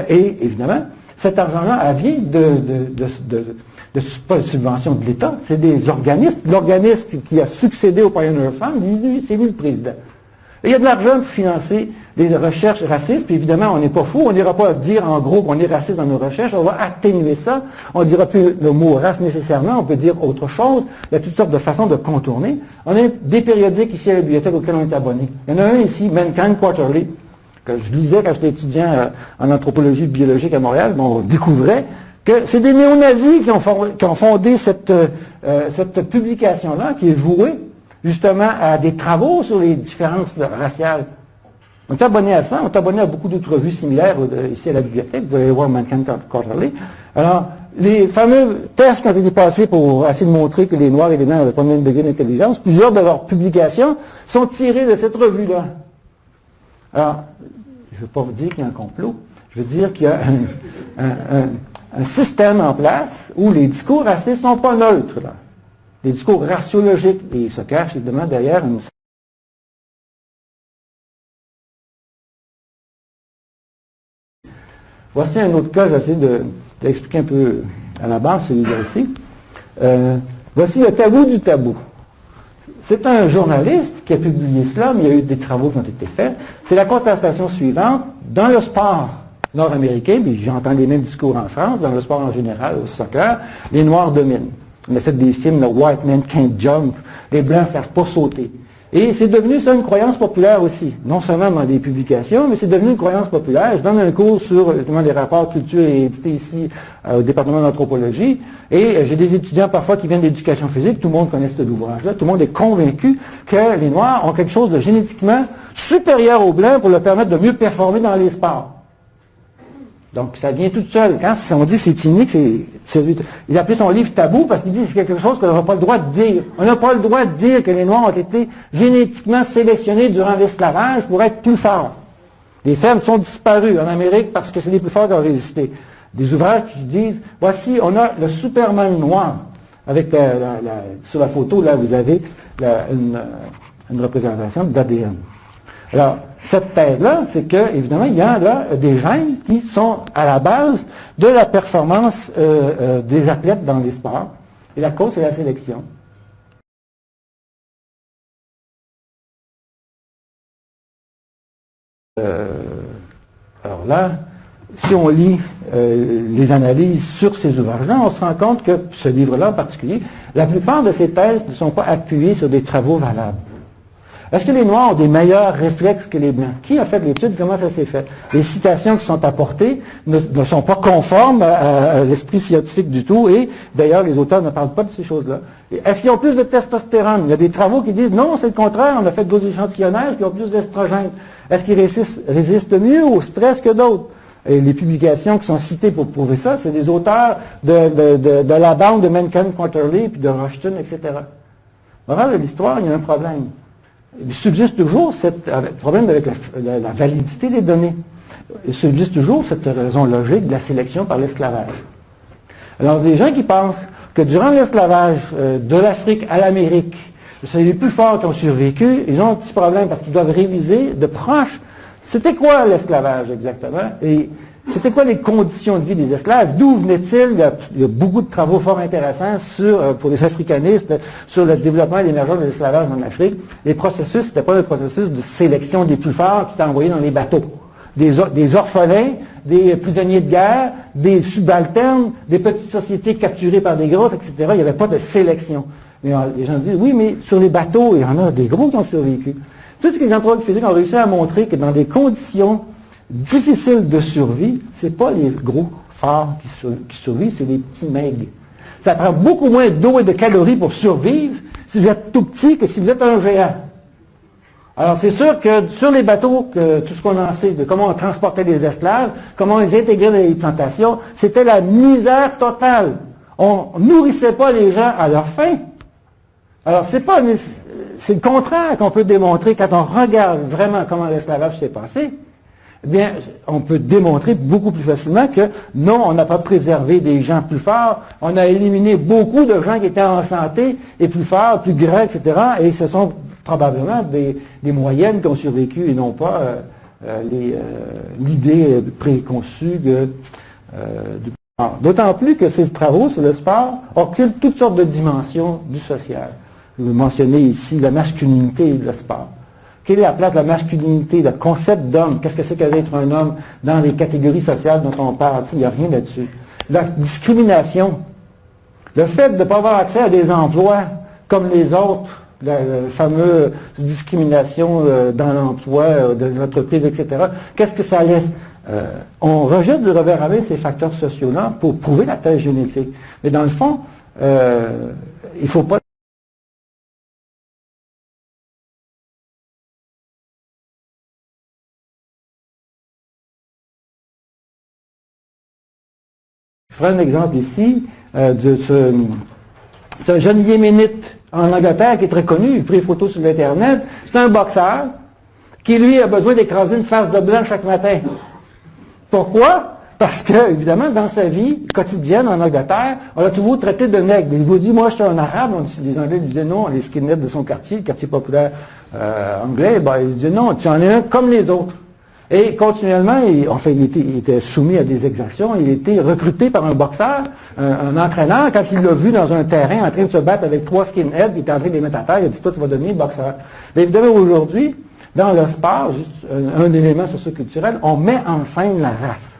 Et évidemment, cet argent-là, elle vient pas de subvention de l'État, c'est des organismes. L'organisme qui a succédé au Pioneer Fund, c'est lui le président. Et il y a de l'argent pour financer des recherches racistes, puis évidemment, on n'est pas fou, on n'ira pas dire en gros qu'on est raciste dans nos recherches, on va atténuer ça, on ne dira plus le mot race nécessairement, on peut dire autre chose, il y a toutes sortes de façons de contourner. On a des périodiques ici à la bibliothèque auxquels on est abonné. Il y en a un ici, Mankind Quarterly, que je lisais quand j'étais étudiant en anthropologie biologique à Montréal, on découvrait que c'est des néo-nazis qui ont fondé cette publication-là, qui est vouée justement à des travaux sur les différences raciales. On est abonné à ça, on est abonné à beaucoup d'autres revues similaires ici à la bibliothèque, vous allez voir Mankind Quarterly. Alors, les fameux tests qui ont été passés pour essayer de montrer que les Noirs et les Blancs n'avaient pas le même degré d'intelligence, plusieurs de leurs publications sont tirées de cette revue-là. Alors, je ne veux pas vous dire qu'il y a un complot, je veux dire qu'il y a un système en place où les discours racistes ne sont pas neutres. Là. Les discours raciologiques, et ils se cachent évidemment derrière une... Voici un autre cas, j'essaie d'expliquer un peu à la base, celui-là ici. Voici le tabou du tabou. C'est un journaliste qui a publié cela, mais il y a eu des travaux qui ont été faits. C'est la constatation suivante. Dans le sport nord-américain, puis j'entends les mêmes discours en France, dans le sport en général, au soccer, les Noirs dominent. On a fait des films, le White Man Can't Jump, les Blancs ne savent pas sauter. Et c'est devenu ça une croyance populaire aussi, non seulement dans des publications, mais c'est devenu une croyance populaire. Je donne un cours sur justement les rapports culture et édité ici au département d'anthropologie, et j'ai des étudiants parfois qui viennent d'éducation physique, tout le monde connaît cet ouvrage-là, tout le monde est convaincu que les Noirs ont quelque chose de génétiquement supérieur aux Blancs pour leur permettre de mieux performer dans les sports. Donc, ça vient tout seul. Quand on dit c'est cynique, il a appelé son livre tabou parce qu'il dit que c'est quelque chose qu'on n'a pas le droit de dire. On n'a pas le droit de dire que les Noirs ont été génétiquement sélectionnés durant l'esclavage pour être plus forts. Les fermes sont disparues en Amérique parce que c'est les plus forts qui ont résisté. Des ouvrages qui disent, voici, on a le Superman noir. Avec sur la photo, là, vous avez une représentation d'ADN. Alors, cette thèse-là, c'est que, évidemment, il y a là des gènes qui sont à la base de la performance des athlètes dans les sports. Et la cause, c'est la sélection. Alors là, si on lit les analyses sur ces ouvrages-là, on se rend compte que ce livre-là en particulier, la plupart de ces thèses ne sont pas appuyées sur des travaux valables. Est-ce que les Noirs ont des meilleurs réflexes que les Blancs? Qui a fait l'étude? Comment ça s'est fait? Les citations qui sont apportées ne sont pas conformes à l'esprit scientifique du tout, et d'ailleurs, les auteurs ne parlent pas de ces choses-là. Est-ce qu'ils ont plus de testostérone? Il y a des travaux qui disent non, c'est le contraire, on a fait d'autres échantillonnages qui ont plus d'estrogène. Est-ce qu'ils résistent mieux au stress que d'autres? Et les publications qui sont citées pour prouver ça, c'est des auteurs de la bande de Mankind Quarterly, puis de Rushton, etc. Moral de l'histoire, il y a un problème. Il subsiste toujours ce problème avec la validité des données. Il subsiste toujours cette raison logique de la sélection par l'esclavage. Alors, les gens qui pensent que durant l'esclavage de l'Afrique à l'Amérique, c'est les plus forts qui ont survécu, ils ont un petit problème parce qu'ils doivent réviser de proche c'était quoi l'esclavage exactement et c'était quoi les conditions de vie des esclaves, d'où venaient-ils. Il y a beaucoup de travaux fort intéressants pour les africanistes sur le développement et l'émergence de l'esclavage en Afrique. Les processus, c'était pas le processus de sélection des plus forts qui étaient envoyés dans les bateaux. Des orphelins, des prisonniers de guerre, des subalternes, des petites sociétés capturées par des grosses, etc. Il n'y avait pas de sélection. Mais les gens disent, oui, mais sur les bateaux, il y en a des gros qui ont survécu. Tout ce que les anthropologues physiques ont réussi à montrer que dans des conditions difficiles de survie, ce n'est pas les gros forts qui survivent, c'est les petits maigres. Ça prend beaucoup moins d'eau et de calories pour survivre si vous êtes tout petit que si vous êtes un géant. Alors, c'est sûr que sur les bateaux, tout ce qu'on en sait de comment on transportait les esclaves, comment ils intégraient les plantations, c'était la misère totale. On nourrissait pas les gens à leur faim. Alors, c'est le contraire qu'on peut démontrer quand on regarde vraiment comment l'esclavage s'est passé. Eh bien, on peut démontrer beaucoup plus facilement que non, on n'a pas préservé des gens plus forts, on a éliminé beaucoup de gens qui étaient en santé et plus forts, plus gras, etc. Et ce sont probablement des moyennes qui ont survécu et non pas l'idée préconçue du sport. D'autant plus que ces travaux sur le sport occultent toutes sortes de dimensions du social. Vous mentionnez ici la masculinité et le sport. Quelle est la place de la masculinité, le concept d'homme? Qu'est-ce que c'est qu'être un homme dans les catégories sociales dont on parle? Il n'y a rien là-dessus. La discrimination. Le fait de ne pas avoir accès à des emplois comme les autres, la fameuse discrimination dans l'emploi de l'entreprise, etc. Qu'est-ce que ça laisse? On rejette du revers à main ces facteurs sociaux-là pour prouver la thèse génétique. Mais dans le fond, il ne faut pas... Je prends un exemple ici de c'est un jeune yéménite en Angleterre qui est très connu, il a pris des photos sur l'Internet. C'est un boxeur qui, lui, a besoin d'écraser une face de blanc chaque matin. Pourquoi? Parce que, évidemment, dans sa vie quotidienne en Angleterre, on l'a toujours traité de nègre. Il vous dit, moi, je suis un arabe. Les Anglais lui disaient non, les skinheads de son quartier, le quartier populaire anglais, il disait non, tu en es un comme les autres. Et continuellement, il était soumis à des exactions, il était recruté par un boxeur, un entraîneur, quand il l'a vu dans un terrain en train de se battre avec 3 skinheads, il était en train de les mettre à terre, il a dit, toi, tu vas devenir boxeur. Mais évidemment, aujourd'hui, dans le sport, juste un élément socioculturel, on met en scène la race.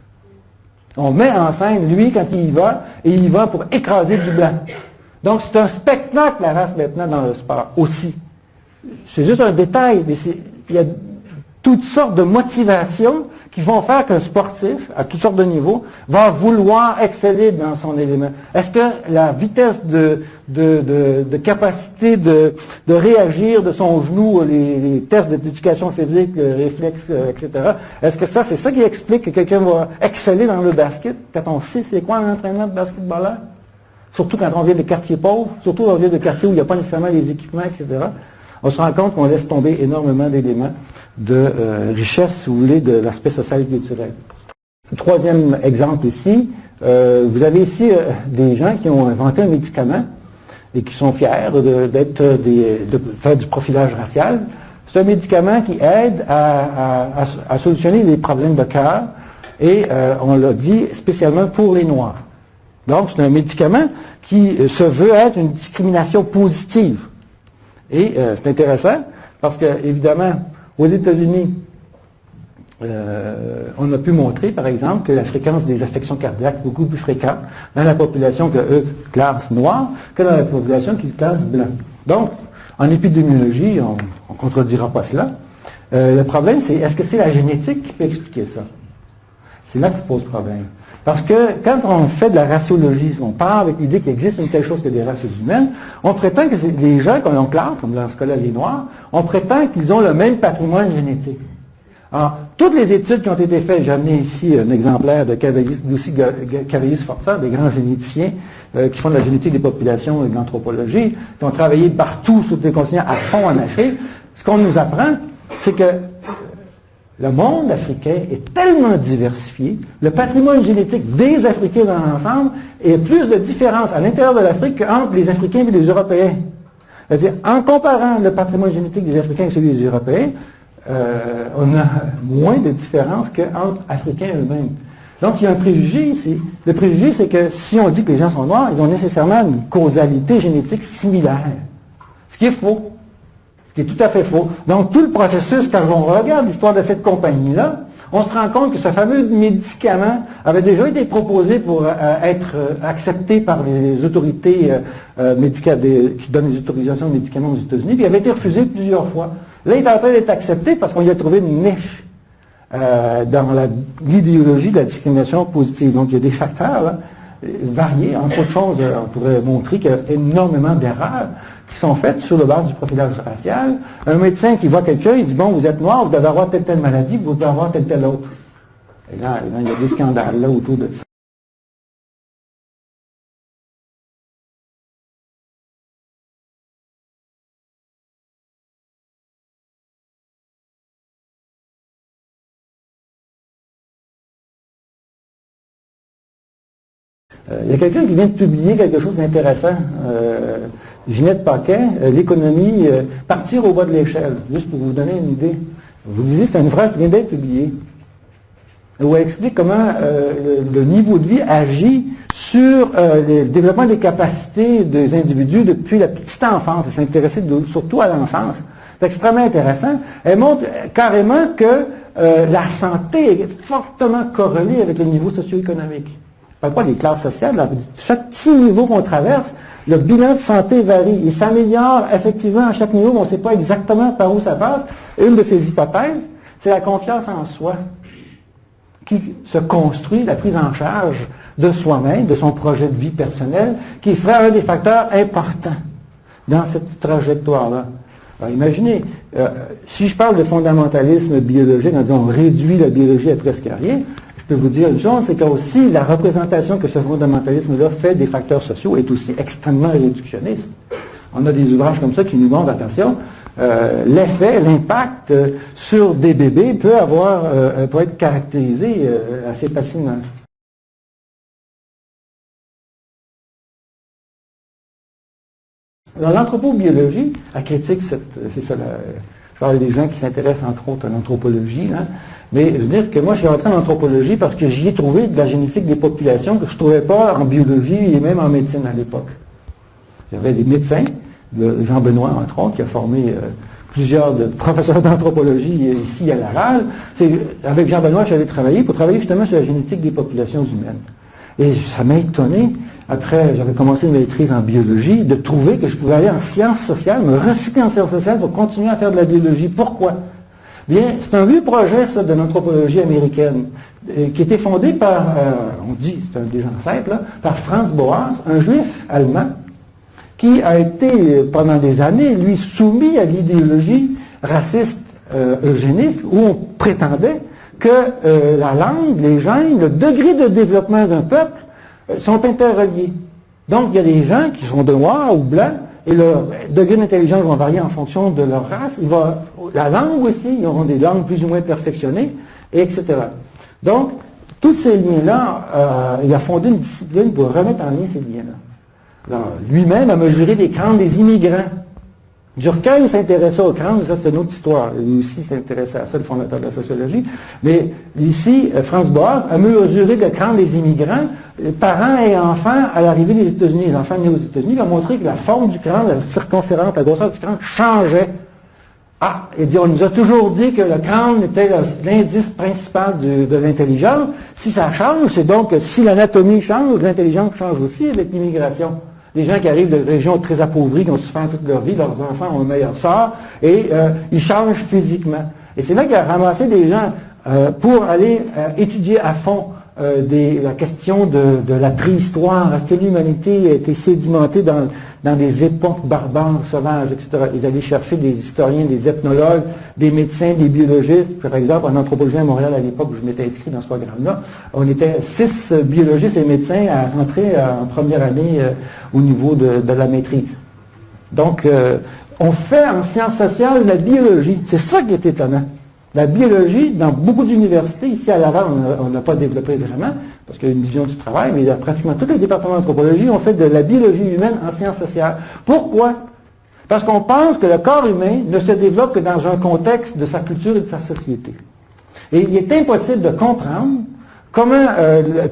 On met en scène, lui, quand il y va, et il y va pour écraser du blanc. Donc, c'est un spectacle, la race, maintenant, dans le sport, aussi. C'est juste un détail, mais il y a toutes sortes de motivations qui vont faire qu'un sportif, à toutes sortes de niveaux, va vouloir exceller dans son élément. Est-ce que la vitesse de capacité de réagir de son genou, les tests d'éducation physique, le réflexe, etc., est-ce que c'est ça qui explique que quelqu'un va exceller dans le basket, quand on sait c'est quoi un entraînement de basketballeur? Surtout quand on vient de quartiers pauvres, surtout quand on vient de quartiers où il n'y a pas nécessairement les équipements, etc., on se rend compte qu'on laisse tomber énormément d'éléments de richesse, si vous voulez, de l'aspect social et culturel. Troisième exemple ici, vous avez ici des gens qui ont inventé un médicament et qui sont fiers de faire du profilage racial. C'est un médicament qui aide à solutionner les problèmes de cœur et on l'a dit spécialement pour les Noirs. Donc c'est un médicament qui se veut être une discrimination positive. Et c'est intéressant parce que, évidemment, aux États-Unis, on a pu montrer, par exemple, que la fréquence des affections cardiaques est beaucoup plus fréquente dans la population que eux classent noire que dans la population qu'ils classent blanc. Donc, en épidémiologie, on ne contredira pas cela. Le problème, c'est est-ce que c'est la génétique qui peut expliquer ça? C'est là que se pose problème. Parce que quand on fait de la raciologie, on part avec l'idée qu'il existe une telle chose que des races humaines, on prétend que les gens qu'on classe, comme dans ce cas-là les Noirs, on prétend qu'ils ont le même patrimoine génétique. Alors, toutes les études qui ont été faites, j'ai amené ici un exemplaire de Lucy Cavallis-Forza, des grands généticiens qui font de la génétique des populations et de l'anthropologie, qui ont travaillé partout sur les continents à fond en Afrique. Ce qu'on nous apprend, c'est que le monde africain est tellement diversifié, le patrimoine génétique des Africains dans l'ensemble est plus de différence à l'intérieur de l'Afrique qu'entre les Africains et les Européens. C'est-à-dire, en comparant le patrimoine génétique des Africains et celui des Européens, on a moins de différence qu'entre Africains eux-mêmes. Donc, il y a un préjugé ici. Le préjugé, c'est que si on dit que les gens sont noirs, ils ont nécessairement une causalité génétique similaire. Ce qui est faux. Ce qui est tout à fait faux. Donc, tout le processus, quand on regarde l'histoire de cette compagnie-là, on se rend compte que ce fameux médicament avait déjà été proposé pour être accepté par les autorités médicales qui donnent les autorisations de médicaments aux États-Unis, puis il avait été refusé plusieurs fois. Là, il est en train d'être accepté parce qu'on y a trouvé une niche dans l'idéologie de la discrimination positive. Donc, il y a des facteurs là, variés. Entre autres choses, on pourrait montrer qu'il y a énormément d'erreurs qui qui sont faites sur le base du profilage racial. Un médecin qui voit quelqu'un, il dit, bon, vous êtes noir, vous devez avoir telle maladie, vous devez avoir telle autre. Et là, il y a des scandales là autour de ça. Il y a quelqu'un qui vient de publier quelque chose d'intéressant, Ginette Paquet, l'économie, partir au bas de l'échelle, juste pour vous donner une idée. Vous lisez, c'est un ouvrage qui vient d'être publié, où elle explique comment le niveau de vie agit sur le développement des capacités des individus depuis la petite enfance, et s'intéresser surtout à l'enfance. C'est extrêmement intéressant. Elle montre carrément que la santé est fortement corrélée avec le niveau socio-économique. Je ne parle pas des classes sociales, là. Chaque petit niveau qu'on traverse, le bilan de santé varie. Il s'améliore effectivement à chaque niveau, mais on ne sait pas exactement par où ça passe. Et une de ces hypothèses, c'est la confiance en soi, qui se construit, la prise en charge de soi-même, de son projet de vie personnel, qui serait un des facteurs importants dans cette trajectoire-là. Alors imaginez, si je parle de fondamentalisme biologique, en disant on réduit la biologie à presque rien, je peux vous dire une chose, c'est que aussi la représentation que ce fondamentalisme-là fait des facteurs sociaux est aussi extrêmement réductionniste. On a des ouvrages comme ça qui nous montrent, attention, l'effet, l'impact sur des bébés peut être caractérisé assez facilement. Dans l'anthropobiologie, la critique, c'est ça, je parle des gens qui s'intéressent entre autres à l'anthropologie, là, mais je veux dire que moi je suis rentré en anthropologie parce que j'y ai trouvé de la génétique des populations que je ne trouvais pas en biologie et même en médecine à l'époque. J'avais des médecins, Jean Benoît entre autres, qui a formé plusieurs professeurs d'anthropologie ici à Laval. Avec Jean Benoît, je suis allé travailler pour travailler justement sur la génétique des populations humaines. Et ça m'a étonné, après j'avais commencé une maîtrise en biologie, de trouver que je pouvais aller en sciences sociales, me recycler en sciences sociales pour continuer à faire de la biologie. Pourquoi? Bien, c'est un vieux projet, ça, de l'anthropologie américaine, qui était fondé par, on dit, c'est un des ancêtres, là, par Franz Boas, un juif allemand, qui a été, pendant des années, lui, soumis à l'idéologie raciste eugéniste, où on prétendait que la langue, les gènes, le degré de développement d'un peuple sont interreliés. Donc, il y a des gens qui sont de noirs ou blancs, et leur degré d'intelligence va varier en fonction de leur race. La langue aussi, ils auront des langues plus ou moins perfectionnées, etc. Donc, tous ces liens-là, il a fondé une discipline pour remettre en lien ces liens-là. Lui-même a mesuré les crânes des immigrants. Durkheim s'intéressait aux crânes, ça c'est une autre histoire. Lui aussi s'intéressait à ça, le fondateur de la sociologie. Mais ici, Franz Boas a mesuré le crâne des immigrants, parents et enfants à l'arrivée des États-Unis. Les enfants nés aux États-Unis, il a montré que la forme du crâne, la circonférence, la grosseur du crâne changeait. Ah, il dit, on nous a toujours dit que le crâne était l'indice principal de l'intelligence. Si ça change, c'est donc que si l'anatomie change, l'intelligence change aussi avec l'immigration. Des gens qui arrivent de régions très appauvries, qui ont souffert toute leur vie, leurs enfants ont un meilleur sort, et ils changent physiquement. Et c'est là qu'il a ramassé des gens pour aller étudier à fond la question de la préhistoire. Est-ce que l'humanité a été sédimentée dans des époques barbares, sauvages, etc. Ils allaient chercher des historiens, des ethnologues, des médecins, des biologistes. Par exemple, en anthropologie à Montréal, à l'époque où je m'étais inscrit dans ce programme-là, on était 6 biologistes et médecins à rentrer en première année au niveau de la maîtrise. Donc, on fait en sciences sociales la biologie. C'est ça qui est étonnant. La biologie, dans beaucoup d'universités, ici à Laval, on n'a pas développé vraiment, parce qu'il y a une vision du travail, mais pratiquement tous les départements d'anthropologie ont fait de la biologie humaine en sciences sociales. Pourquoi? Parce qu'on pense que le corps humain ne se développe que dans un contexte de sa culture et de sa société. Et il est impossible de comprendre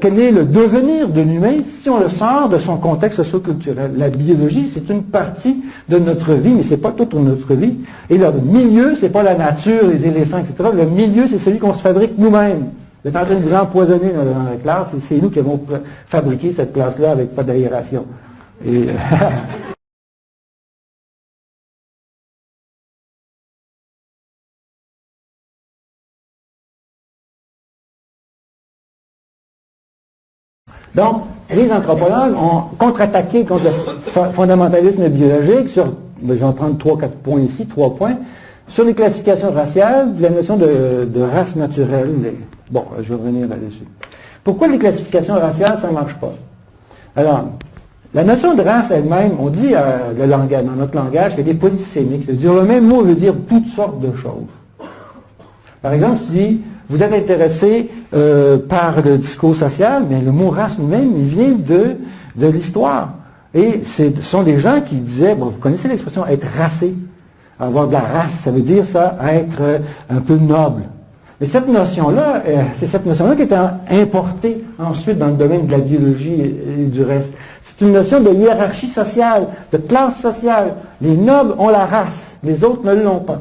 quel est le devenir de l'humain si on le sort de son contexte socio-culturel. La biologie, c'est une partie de notre vie, mais ce n'est pas toute notre vie. Et le milieu, ce n'est pas la nature, les éléphants, etc. Le milieu, c'est celui qu'on se fabrique nous-mêmes. Vous êtes en train de vous empoisonner dans la classe, et c'est nous qui avons fabriqué cette classe-là avec pas d'aération. Et donc, les anthropologues ont contre-attaqué contre le fondamentalisme biologique sur je vais en prendre 3-4 points ici, 3 points. Sur les classifications raciales, la notion de race naturelle. Bon, je vais revenir là-dessus. Pourquoi les classifications raciales, ça ne marche pas? Alors, la notion de race elle-même, on dit dans notre langage, il y a des polysémiques. C'est-à-dire, le même mot veut dire toutes sortes de choses. Par exemple, si vous êtes intéressé par le discours social, mais le mot race nous-mêmes, il vient de l'histoire. Et ce sont des gens qui disaient, bon, vous connaissez l'expression être racé. Avoir de la race, ça veut dire ça, être un peu noble. Et cette notion-là, c'est cette notion-là qui est importée ensuite dans le domaine de la biologie et du reste. C'est une notion de hiérarchie sociale, de classe sociale. Les nobles ont la race, les autres ne l'ont pas.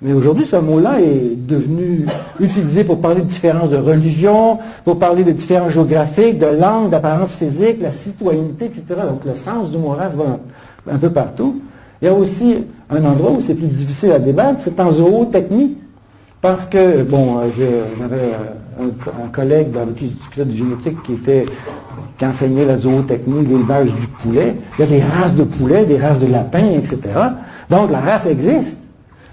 Mais aujourd'hui, ce mot-là est devenu utilisé pour parler de différences de religion, pour parler de différences géographiques, de langue, d'apparence physique, la citoyenneté, etc. Donc le sens du mot race va un peu partout. Il y a aussi un endroit où c'est plus difficile à débattre, c'est en zootechnie. Parce que, bon, j'avais un collègue avec qui je discutais de génétique qui enseignait la zootechnie, l'élevage du poulet. Il y a des races de poulets, des races de lapins, etc. Donc la race existe.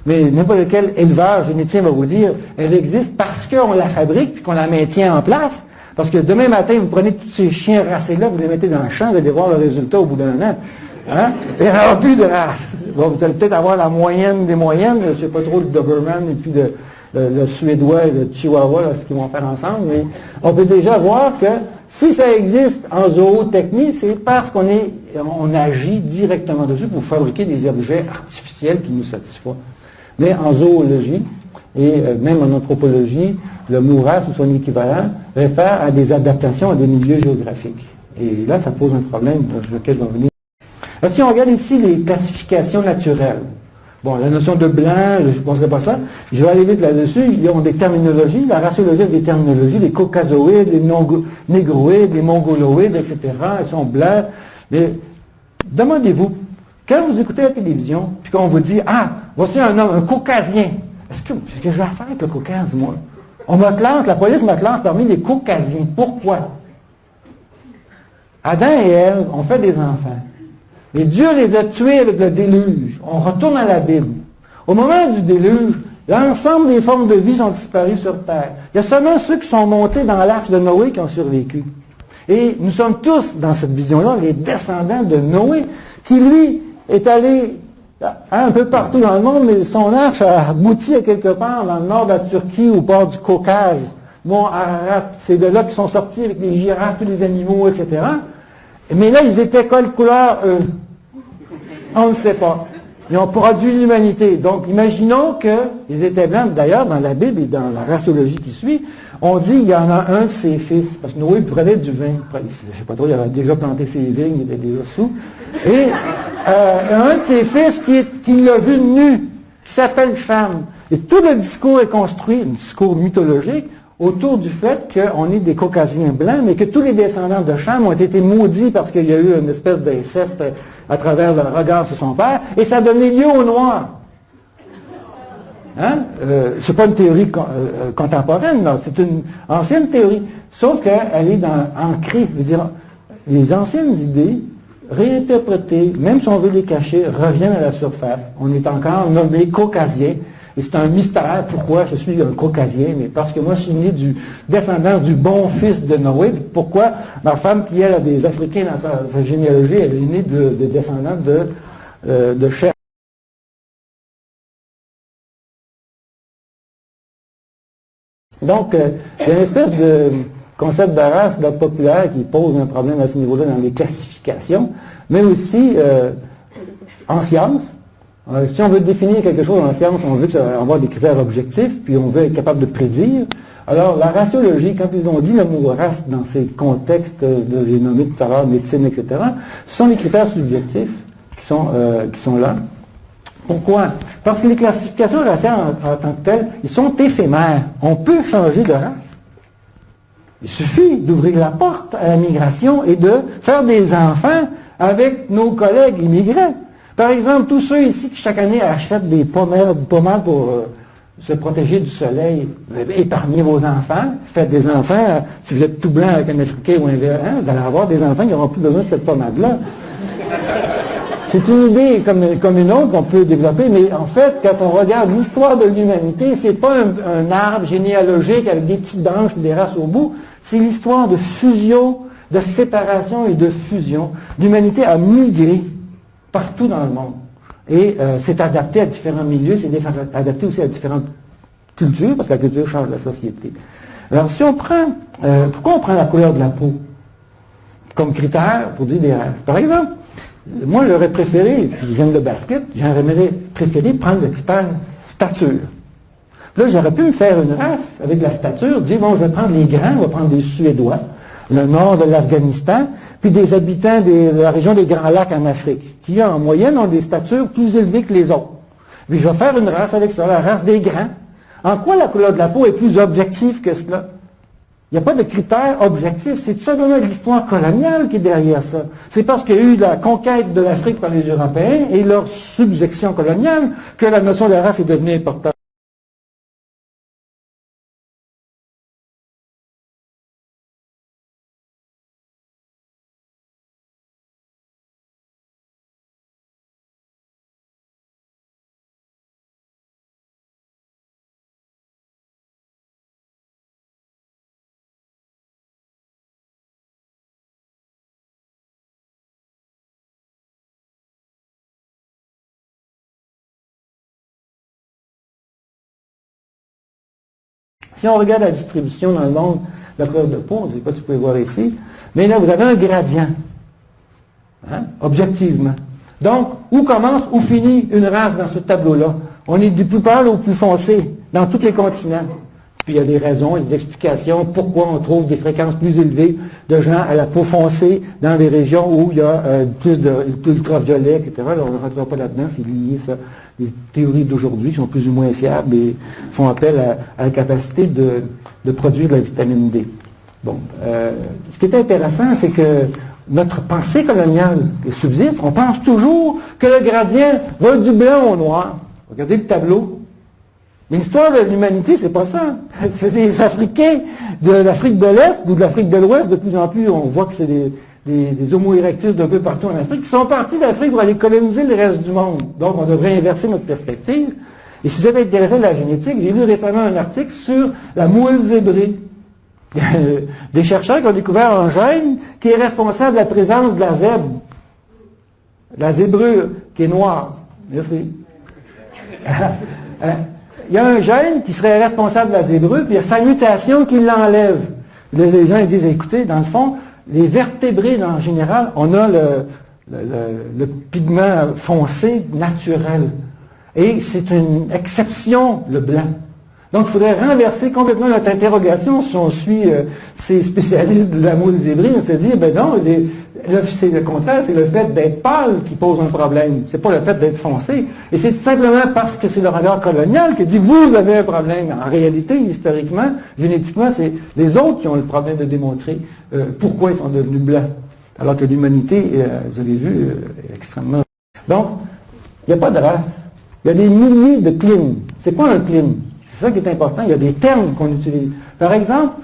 Mais n'importe quel éleveur généticien va vous dire, elle existe parce qu'on la fabrique puis qu'on la maintient en place. Parce que demain matin, vous prenez tous ces chiens racés-là, vous les mettez dans le champ, vous allez voir le résultat au bout d'un an. Hein? Il n'y aura plus de race. Bon, vous allez peut-être avoir la moyenne des moyennes, je ne sais pas trop, le Doberman et puis le Suédois et le Chihuahua, là, ce qu'ils vont faire ensemble, mais on peut déjà voir que si ça existe en zootechnie, c'est parce qu'on agit directement dessus pour fabriquer des objets artificiels qui nous satisfont. Mais en zoologie, et même en anthropologie, le mot race ou son équivalent réfère à des adaptations à des milieux géographiques. Et là, ça pose un problème sur lequel je vais revenir. Alors, si on regarde ici les classifications naturelles, bon, la notion de blanc, je ne penserai pas ça, je vais aller vite là-dessus, ils ont des terminologies, la raciologie a des terminologies, les caucasoïdes, les négroïdes, les mongoloïdes, etc., ils sont blancs. Mais demandez-vous, quand vous écoutez la télévision, puis qu'on vous dit, ah, voici un homme, un caucasien, est-ce que je vais faire avec le Caucase, moi? On me classe, la police me classe parmi les caucasiens. Pourquoi? Adam et Ève ont fait des enfants. Et Dieu les a tués avec le déluge. On retourne à la Bible. Au moment du déluge, l'ensemble des formes de vie sont disparues sur Terre. Il y a seulement ceux qui sont montés dans l'arche de Noé qui ont survécu. Et nous sommes tous, dans cette vision-là, les descendants de Noé, qui, lui, est allé un peu partout dans le monde, mais son arche a abouti à quelque part dans le nord de la Turquie, au bord du Caucase, Mont Ararat. C'est de là qu'ils sont sortis avec les girafes, tous les animaux, etc. Mais là, ils étaient quelle couleur, eux? On ne sait pas. Ils ont produit l'humanité. Donc, imaginons qu'ils étaient blancs. D'ailleurs, dans la Bible et dans la raciologie qui suit, on dit qu'il y en a un de ses fils. Parce que Noé prenait du vin. Je ne sais pas trop, il avait déjà planté ses vignes, il était déjà sous. Et un de ses fils qui l'a vu nu, qui s'appelle Cham. Et tout le discours est construit, un discours mythologique, autour du fait qu'on est des Caucasiens blancs, mais que tous les descendants de Cham ont été maudits parce qu'il y a eu une espèce d'inceste à travers le regard sur son père, et ça a donné lieu aux Noirs. Hein? C'est pas une théorie contemporaine, là, c'est une ancienne théorie, sauf qu'elle est ancrée. Je veux dire, les anciennes idées, réinterprétées, même si on veut les cacher, reviennent à la surface. On est encore nommé Caucasien. Et c'est un mystère pourquoi je suis un Caucasien, mais parce que moi je suis né du descendant du bon fils de Noé. Pourquoi ma femme, qui elle a des Africains dans sa généalogie, elle est née de descendants de Shem. Donc, il y a une espèce de concept de race populaire qui pose un problème à ce niveau-là dans les classifications, mais aussi en sciences. Si on veut définir quelque chose en science, on veut avoir des critères objectifs, puis on veut être capable de prédire. Alors, la raciologie, quand ils ont dit le mot race dans ces contextes, j'ai nommé tout à l'heure, médecine, etc., ce sont les critères subjectifs qui sont là. Pourquoi? Parce que les classifications raciales en tant que telles, ils sont éphémères. On peut changer de race. Il suffit d'ouvrir la porte à la migration et de faire des enfants avec nos collègues immigrants. Par exemple, tous ceux ici qui chaque année achètent des pommades pour se protéger du soleil, épargnez vos enfants, faites des enfants, si vous êtes tout blanc avec un Africain ou un verre, vous allez avoir des enfants qui n'auront plus besoin de cette pommade-là. c'est une idée comme une autre qu'on peut développer, mais en fait, quand on regarde l'histoire de l'humanité, c'est pas un arbre généalogique avec des petites branches et des races au bout, c'est l'histoire de fusion, de séparation et de fusion. L'humanité a migré partout dans le monde et s'est adapté à différents milieux, s'est adapté aussi à différentes cultures, parce que la culture change la société. Alors, si on prend, pourquoi on prend la couleur de la peau comme critère pour dire des races? Par exemple, moi, j'aurais préféré, puis j'aime le basket, j'aurais préféré prendre le critère stature. Là, j'aurais pu me faire une race avec la stature, dire, bon, je vais prendre les grands, on va prendre des Suédois, le nord de l'Afghanistan, puis des habitants de la région des Grands Lacs en Afrique, qui, en moyenne, ont des statures plus élevées que les autres. Puis je vais faire une race avec ça, la race des grands. En quoi la couleur de la peau est plus objective que cela? Il n'y a pas de critère objectif, c'est tout simplement l'histoire coloniale qui est derrière ça. C'est parce qu'il y a eu la conquête de l'Afrique par les Européens et leur subjection coloniale que la notion de race est devenue importante. Si on regarde la distribution dans le monde de la couleur de peau, je ne sais pas si vous pouvez voir ici, mais là, vous avez un gradient, hein, objectivement. Donc, où commence, où finit une race dans ce tableau-là? On est du plus pâle au plus foncé, dans tous les continents. Puis il y a des raisons, il y a des explications pourquoi on trouve des fréquences plus élevées de gens à la peau foncée dans des régions où il y a plus d'ultraviolet, etc. Alors, on ne rentrera pas là-dedans, c'est lié ça. Les théories d'aujourd'hui qui sont plus ou moins fiables et font appel à la capacité de produire de la vitamine D. Bon, ce qui est intéressant, c'est que notre pensée coloniale qui subsiste, on pense toujours que le gradient va du blanc au noir. Regardez le tableau. Mais l'histoire de l'humanité, c'est pas ça. C'est les Africains de l'Afrique de l'Est ou de l'Afrique de l'Ouest, de plus en plus, on voit que c'est des Homo erectus d'un peu partout en Afrique, qui sont partis d'Afrique pour aller coloniser le reste du monde. Donc, on devrait inverser notre perspective. Et si vous êtes intéressé à la génétique, j'ai lu récemment un article sur la moule zébrée. Des chercheurs qui ont découvert un gène qui est responsable de la présence de la zèbre. La zébrure, qui est noire. Merci. Il y a un gène qui serait responsable de la zébrure, puis il y a sa mutation qui l'enlève. Les gens ils disent, écoutez, dans le fond, les vertébrés, en général, on a le pigment foncé naturel. Et c'est une exception, le blanc. Donc, il faudrait renverser complètement notre interrogation si on suit ces spécialistes de la moule zébrée. On se dit, ben non, c'est le contraire, c'est le fait d'être pâle qui pose un problème. C'est pas le fait d'être foncé. Et c'est simplement parce que c'est le regard colonial qui dit, vous avez un problème. En réalité, historiquement, génétiquement, c'est les autres qui ont le problème de démontrer pourquoi ils sont devenus blancs. Alors que l'humanité, vous avez vu, est extrêmement... Donc, il n'y a pas de race. Il y a des milliers de clines. C'est quoi un cline? C'est ça qui est important, il y a des termes qu'on utilise. Par exemple,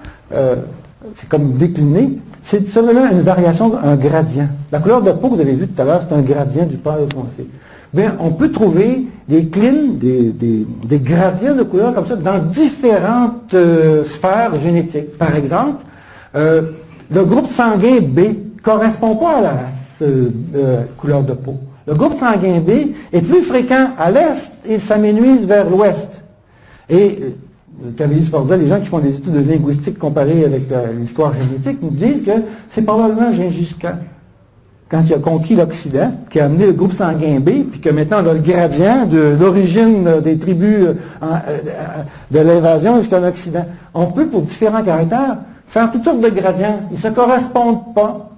c'est comme décliné, c'est simplement une variation, un gradient. La couleur de peau, vous avez vu tout à l'heure, c'est un gradient du pâle au foncé. Bien, on peut trouver des clines, des gradients de couleur comme ça dans différentes sphères génétiques. Par exemple, le groupe sanguin B ne correspond pas à la race couleur de peau. Le groupe sanguin B est plus fréquent à l'est et s'aménuise vers l'ouest. Et, Camille Sforza, les gens qui font des études de linguistique comparées avec l'histoire génétique, nous disent que c'est probablement Gengis Khan, quand il a conquis l'Occident, qui a amené le groupe sanguin B, puis que maintenant on a le gradient de l'origine des tribus de l'invasion jusqu'en Occident. On peut, pour différents caractères, faire toutes sortes de gradients. Ils ne se correspondent pas.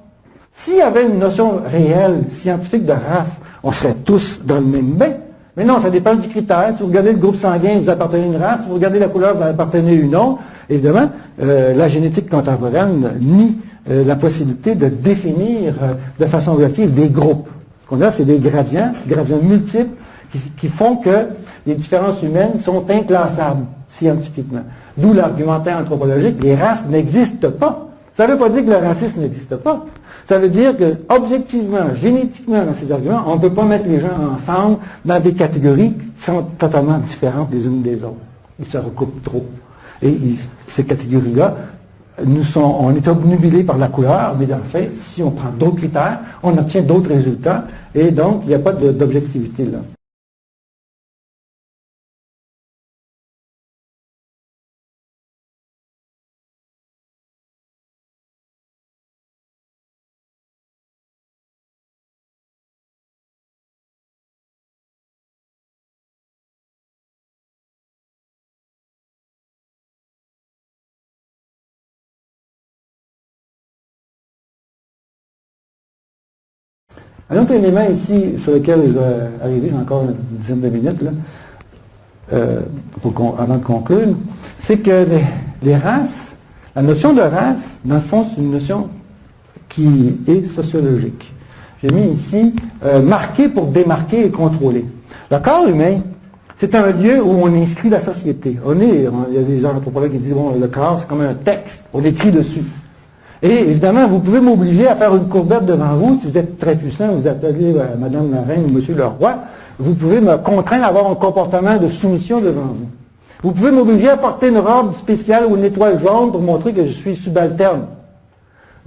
S'il y avait une notion réelle, scientifique de race, on serait tous dans le même bain. Mais non, ça dépend du critère. Si vous regardez le groupe sanguin, vous appartenez à une race. Si vous regardez la couleur, vous appartenez à une autre. Évidemment, la génétique contemporaine nie la possibilité de définir de façon objective des groupes. Ce qu'on a, c'est des gradients multiples, qui font que les différences humaines sont inclassables scientifiquement. D'où l'argumentaire anthropologique, les races n'existent pas. Ça ne veut pas dire que le racisme n'existe pas. Ça veut dire que, objectivement, génétiquement, dans ces arguments, on ne peut pas mettre les gens ensemble dans des catégories qui sont totalement différentes les unes des autres. Ils se recoupent trop. Et ces catégories-là, on est obnubilés par la couleur, mais dans le fait, si on prend d'autres critères, on obtient d'autres résultats, et donc il n'y a pas d'objectivité là. Un autre élément ici sur lequel je vais arriver, j'ai encore une dizaine de minutes là, avant de conclure, c'est que les races, la notion de race, dans le fond, c'est une notion qui est sociologique. J'ai mis ici marqué pour démarquer et contrôler. Le corps humain, c'est un lieu où on inscrit la société. Il y a des anthropologues qui disent, bon, le corps, c'est comme un texte, on écrit dessus. Et évidemment, vous pouvez m'obliger à faire une courbette devant vous, si vous êtes très puissant, vous appelez Madame la Reine ou Monsieur le Roi, vous pouvez me contraindre à avoir un comportement de soumission devant vous. Vous pouvez m'obliger à porter une robe spéciale ou une étoile jaune pour montrer que je suis subalterne.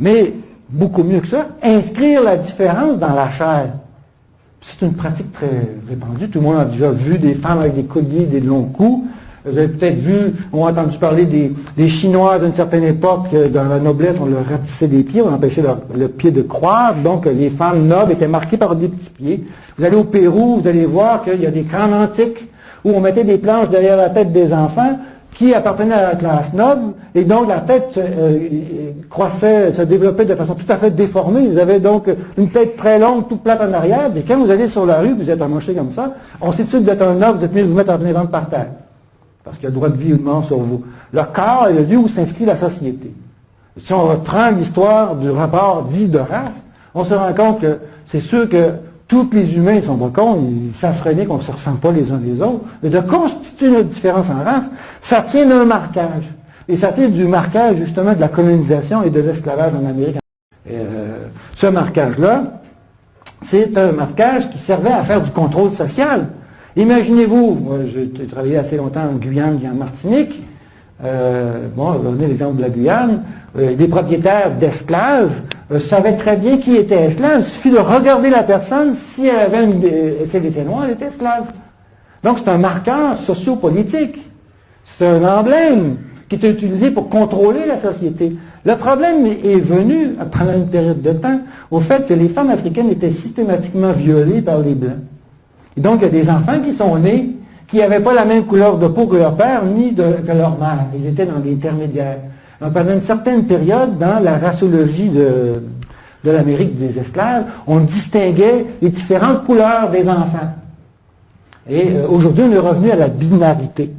Mais, beaucoup mieux que ça, inscrire la différence dans la chair. C'est une pratique très répandue. Tout le monde a déjà vu des femmes avec des colliers, des longs coups. Vous avez peut-être vu, ou entendu parler des Chinois d'une certaine époque, dans la noblesse, on leur rapetissait des pieds, on empêchait le pied de croître, donc les femmes nobles étaient marquées par des petits pieds. Vous allez au Pérou, vous allez voir qu'il y a des crânes antiques où on mettait des planches derrière la tête des enfants qui appartenaient à la classe noble, et donc la tête croissait, se développait de façon tout à fait déformée. Ils avaient donc une tête très longue, toute plate en arrière, et quand vous allez sur la rue, vous êtes amoché comme ça, on sait tout de suite que vous êtes un noble, vous êtes mieux de vous mettre en plein ventre par terre. Parce qu'il y a le droit de vie ou de mort sur vous. Le corps est le lieu où s'inscrit la société. Si on reprend l'histoire du rapport dit de race, on se rend compte que c'est sûr que tous les humains, ils sont pas cons, ils savent très bien qu'on ne se ressemble pas les uns les autres, mais de constituer notre différence en race, ça tient d'un marquage. Et ça tient du marquage justement de la colonisation et de l'esclavage en Amérique. Ce marquage-là, c'est un marquage qui servait à faire du contrôle social. Imaginez-vous, moi j'ai travaillé assez longtemps en Guyane et en Martinique, bon, on a l'exemple de la Guyane, des propriétaires d'esclaves savaient très bien qui était esclave, il suffit de regarder la personne, si elle était noire, elle était esclave. Donc c'est un marqueur sociopolitique, c'est un emblème qui était utilisé pour contrôler la société. Le problème est venu, pendant une période de temps, au fait que les femmes africaines étaient systématiquement violées par les Blancs. Et donc, il y a des enfants qui sont nés, qui n'avaient pas la même couleur de peau que leur père, ni que leur mère. Ils étaient dans l'intermédiaire. Donc, pendant une certaine période, dans la raciologie de l'Amérique des esclaves, on distinguait les différentes couleurs des enfants. Et aujourd'hui, on est revenu à la binarité.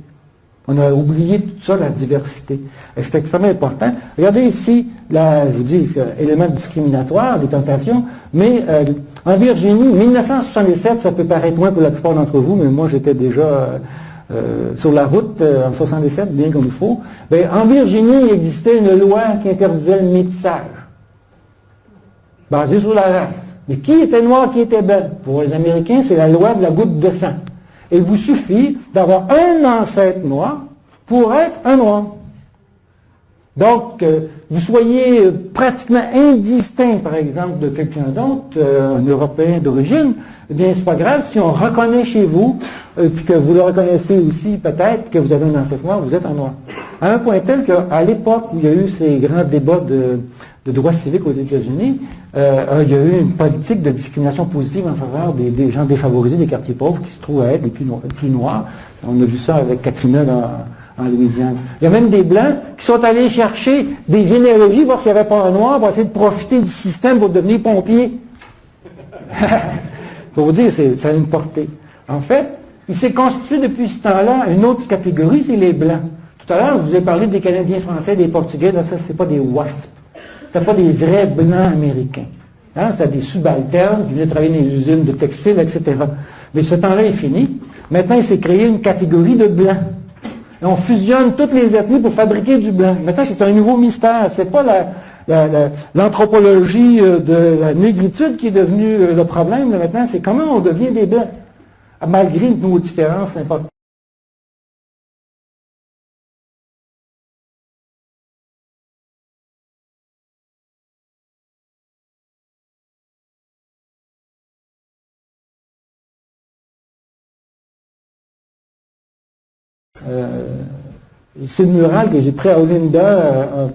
On a oublié tout ça, la diversité. Et c'est extrêmement important. Regardez ici, là, je vous dis, élément discriminatoire, des tentations, mais en Virginie, 1967, ça peut paraître loin pour la plupart d'entre vous, mais moi j'étais déjà sur la route en 67, bien comme il faut. Bien, en Virginie, il existait une loi qui interdisait le métissage, basée sur la race. Mais qui était noir, qui était blanc? Pour les Américains, c'est la loi de la goutte de sang. Et il vous suffit d'avoir un ancêtre noir pour être un noir. Donc, vous soyez pratiquement indistinct, par exemple, de quelqu'un d'autre, un Européen d'origine, eh bien, c'est pas grave si on reconnaît chez vous, puis que vous le reconnaissez aussi, peut-être, que vous avez un ancêtre noir, vous êtes un noir. À un point tel qu'à l'époque où il y a eu ces grands débats de droits civiques aux États-Unis, il y a eu une politique de discrimination positive en faveur des gens défavorisés, des quartiers pauvres, qui se trouvent à être les plus noirs. On a vu ça avec Katrina en Louisiane. Il y a même des Blancs qui sont allés chercher des généalogies, voir s'il n'y avait pas un noir, pour essayer de profiter du système pour devenir pompier. Pour vous dire, ça a une portée. En fait, il s'est constitué depuis ce temps-là une autre catégorie, c'est les Blancs. Tout à l'heure, je vous ai parlé des Canadiens français, des Portugais, là, ça, c'est pas des WASP. C'était pas des vrais Blancs américains. Hein? C'était des subalternes qui venaient travailler dans les usines de textiles, etc. Mais ce temps-là est fini. Maintenant, il s'est créé une catégorie de Blancs. Et on fusionne toutes les ethnies pour fabriquer du blanc. Maintenant, c'est un nouveau mystère. C'est pas l'anthropologie de la négritude qui est devenue le problème là, maintenant, c'est comment on devient des blancs, malgré nos différences importantes. C'est le mural que j'ai pris à Olinda,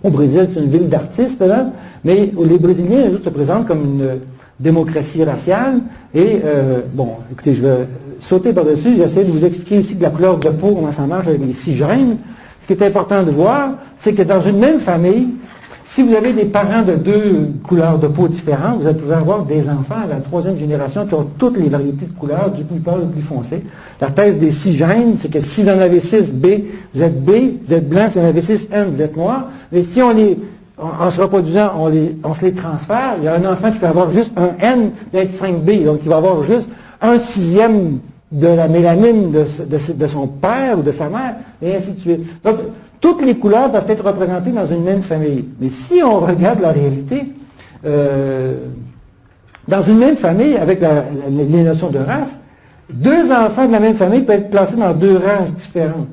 au Brésil, c'est une ville d'artistes, là, mais les Brésiliens se présentent comme une démocratie raciale, et bon, écoutez, je vais sauter par-dessus, j'essaie de vous expliquer ici de la couleur de peau, comment ça marche avec les 6 gènes. Ce qui est important de voir, c'est que dans une même famille, si vous avez des parents de 2 couleurs de peau différentes, vous pouvez avoir des enfants à la 3e génération qui ont toutes les variétés de couleurs, du plus pâle au plus foncé. La thèse des 6 gènes, c'est que si vous en avez 6 B, vous êtes blanc, si vous en avez 6 N, vous êtes noir. Mais si en se reproduisant, on se les transfère, il y a un enfant qui peut avoir juste un N d'être 5B, donc il va avoir juste 1/6 de la mélanine de son père ou de sa mère, et ainsi de suite. Donc, toutes les couleurs peuvent être représentées dans une même famille. Mais si on regarde la réalité, dans une même famille, avec les notions de race, 2 enfants de la même famille peuvent être placés dans 2 races différentes.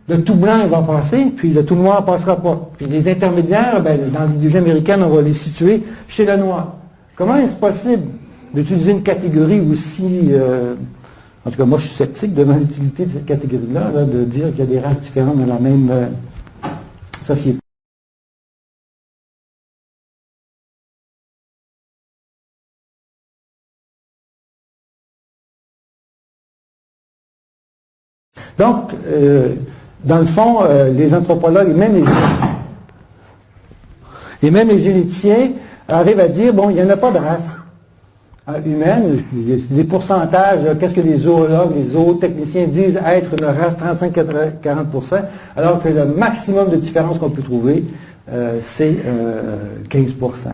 Le tout blanc va passer, puis le tout noir ne passera pas. Puis les intermédiaires, dans l'idéologie américaine, on va les situer chez le noir. Comment est-ce possible d'utiliser une catégorie aussi... en tout cas, moi, je suis sceptique devant l'utilité de cette catégorie-là, de dire qu'il y a des races différentes dans la même société. Donc, dans le fond, les anthropologues et même les généticiens arrivent à dire, bon, il n'y en a pas de race humaine, il y a des pourcentages, qu'est-ce que les zoologues, les zootechniciens disent être une race 35-40%, alors que le maximum de différence qu'on peut trouver, c'est 15%.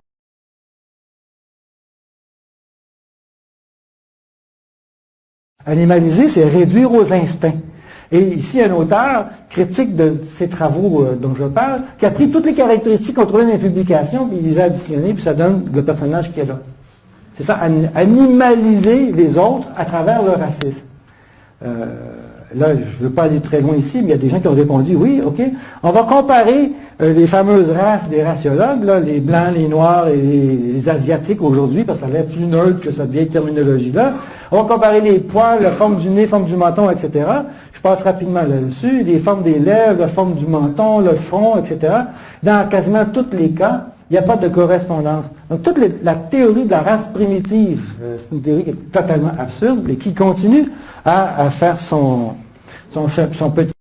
Animaliser, c'est réduire aux instincts. Et ici, un auteur critique de ces travaux dont je parle, qui a pris toutes les caractéristiques qu'on trouvait dans les publications, puis il les a additionnées, puis ça donne le personnage qui est là. C'est ça, animaliser les autres à travers le racisme. Là, je ne veux pas aller très loin ici, mais il y a des gens qui ont répondu, oui, ok, on va comparer les fameuses races des raciologues, là, les blancs, les noirs et les asiatiques aujourd'hui, parce que ça a l'air plus neutre que cette vieille terminologie-là. On va comparer les poils, la forme du nez, forme du menton, etc. Je passe rapidement là-dessus, les formes des lèvres, la forme du menton, le front, etc. Dans quasiment tous les cas, il n'y a pas de correspondance. Donc, toute la théorie de la race primitive, c'est une théorie qui est totalement absurde et qui continue à faire son petit...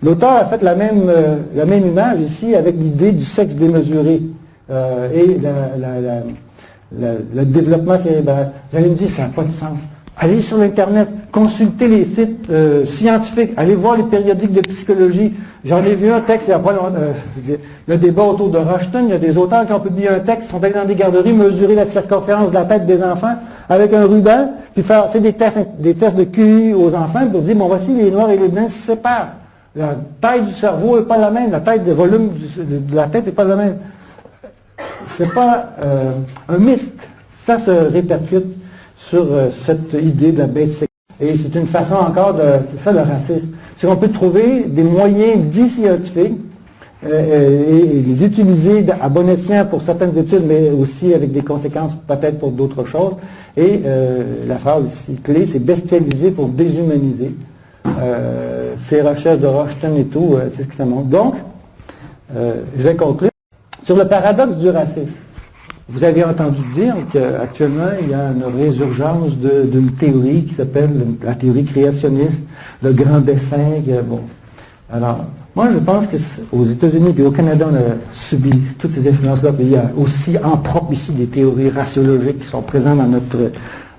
L'auteur a fait la même image ici avec l'idée du sexe démesuré et le développement cérébral. Vous allez me dire, ça n'a pas de sens. Allez sur l'Internet, consultez les sites scientifiques, allez voir les périodiques de psychologie. J'en ai vu un texte, il y a pas longtemps, le débat autour de Rushton, il y a des auteurs qui ont publié un texte, sont allés dans des garderies mesurer la circonférence de la tête des enfants avec un ruban, puis faire des tests de QI aux enfants pour dire, bon, voici les noirs et les blancs se séparent. La taille du cerveau n'est pas la même, la taille de volume de la tête n'est pas la même. C'est pas un mythe. Ça se répercute sur cette idée de la bête sexuelle. Et c'est une façon encore c'est ça le racisme. C'est qu'on peut trouver des moyens dits scientifiques et les utiliser à bon escient pour certaines études, mais aussi avec des conséquences peut-être pour d'autres choses. Et la phrase ici clé, c'est bestialiser pour déshumaniser. Ces recherches de Rushton et tout, c'est ce que ça montre. Donc, je vais conclure sur le paradoxe du racisme. Vous avez entendu dire qu'actuellement, il y a une résurgence d'une théorie qui s'appelle la théorie créationniste, le grand dessin. Bon. Alors, moi, je pense qu'aux États-Unis et au Canada, on a subi toutes ces influences-là. Puis il y a aussi en propre ici des théories raciologiques qui sont présentes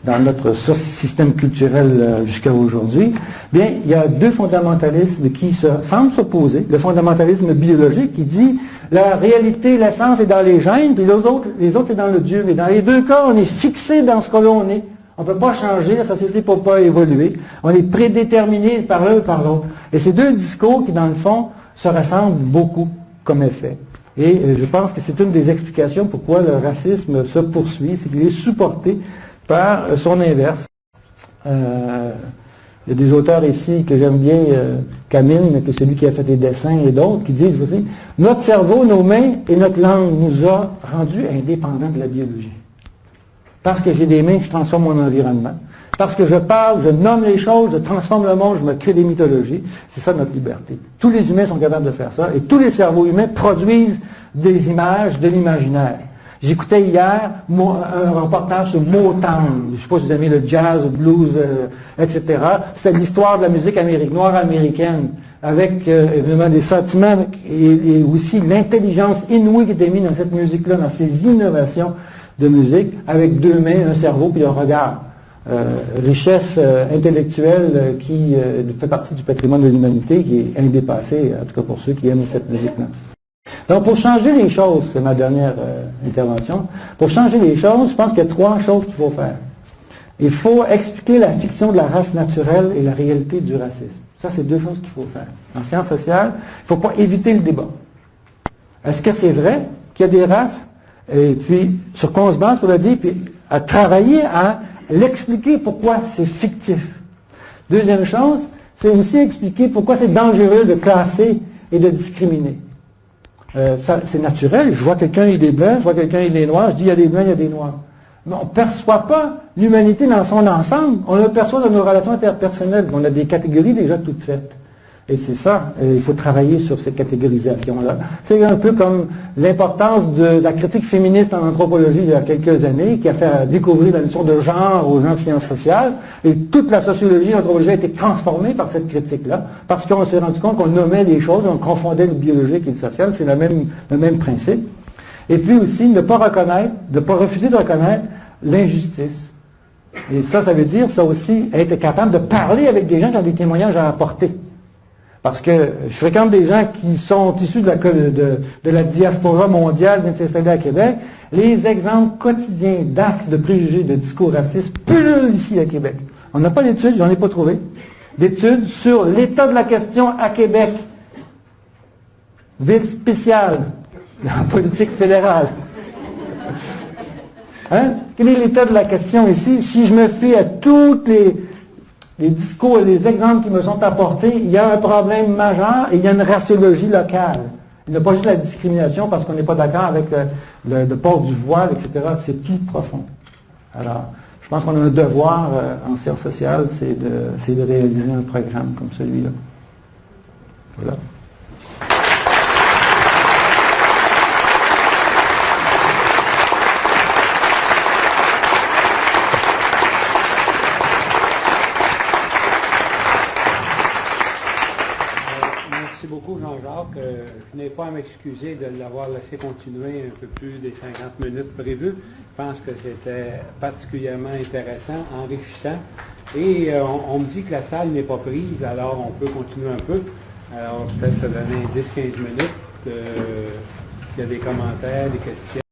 dans notre système culturel jusqu'à aujourd'hui. Bien, il y a deux fondamentalismes qui semblent s'opposer. Le fondamentalisme biologique qui dit la réalité, l'essence est dans les gènes, puis les autres est dans le Dieu. Mais dans les deux cas, on est fixé dans ce que l'on est. On ne peut pas changer, la société ne peut pas évoluer. On est prédéterminé par l'un ou par l'autre. Et ces deux discours qui, dans le fond, se ressemblent beaucoup comme effet. Et je pense que c'est une des explications pourquoi le racisme se poursuit, c'est qu'il est supporté par son inverse. Il y a des auteurs ici que j'aime bien, Camille, qui est celui qui a fait des dessins, et d'autres, qui disent aussi, notre cerveau, nos mains et notre langue nous a rendus indépendants de la biologie. Parce que j'ai des mains, je transforme mon environnement. Parce que je parle, je nomme les choses, je transforme le monde, je me crée des mythologies. C'est ça notre liberté. Tous les humains sont capables de faire ça, et tous les cerveaux humains produisent des images de l'imaginaire. J'écoutais hier un reportage sur Motown. Je ne sais pas si vous aimez le jazz, le blues, etc. C'était l'histoire de la musique noire américaine, avec évidemment des sentiments et aussi l'intelligence inouïe qui était mise dans cette musique-là, dans ces innovations de musique, avec deux mains, un cerveau puis un regard. Richesse intellectuelle qui fait partie du patrimoine de l'humanité, qui est indépassé, en tout cas pour ceux qui aiment cette musique-là. Donc, pour changer les choses, c'est ma dernière intervention, pour changer les choses, je pense qu'il y a trois choses qu'il faut faire. Il faut expliquer la fiction de la race naturelle et la réalité du racisme. Ça, c'est deux choses qu'il faut faire. En sciences sociales, il ne faut pas éviter le débat. Est-ce que c'est vrai qu'il y a des races? Et puis, sur quoi on se base pour le dire, puis à travailler à l'expliquer pourquoi c'est fictif. Deuxième chose, c'est aussi expliquer pourquoi c'est dangereux de classer et de discriminer. C'est naturel, je vois quelqu'un, il est blanc, je vois quelqu'un, il est noir, je dis il y a des blancs, il y a des noirs. Mais on ne perçoit pas l'humanité dans son ensemble, on le perçoit dans nos relations interpersonnelles, on a des catégories déjà toutes faites. Et c'est ça, il faut travailler sur cette catégorisation-là. C'est un peu comme l'importance de la critique féministe en anthropologie il y a quelques années, qui a fait découvrir la notion de genre aux gens de sciences sociales, et toute la sociologie et l'anthropologie a été transformée par cette critique-là, parce qu'on s'est rendu compte qu'on nommait les choses, on confondait le biologique et le social, c'est le même principe. Et puis aussi, ne pas refuser de reconnaître l'injustice. Et ça veut dire, ça aussi, être capable de parler avec des gens qui ont des témoignages à apporter. Parce que je fréquente des gens qui sont issus de la diaspora mondiale, viennent s'installer à Québec. Les exemples quotidiens d'actes de préjugés, de discours racistes pullulent ici à Québec. On n'a pas d'études, j'en ai pas trouvé, d'études sur l'état de la question à Québec. Ville spéciale, en politique fédérale. Hein? Quel est l'état de la question ici? Si je me fie à toutes les discours et les exemples qui me sont apportés, il y a un problème majeur et il y a une raciologie locale. Il n'y a pas juste la discrimination parce qu'on n'est pas d'accord avec le port du voile, etc. C'est plus profond. Alors, je pense qu'on a un devoir en sciences sociales, c'est de réaliser un programme comme celui-là. Voilà. Merci beaucoup, Jean-Jacques. Je n'ai pas à m'excuser de l'avoir laissé continuer un peu plus des 50 minutes prévues. Je pense que c'était particulièrement intéressant, enrichissant. Et on me dit que la salle n'est pas prise, alors on peut continuer un peu. Alors peut-être se donner 10-15 minutes. S'il y a des commentaires, des questions.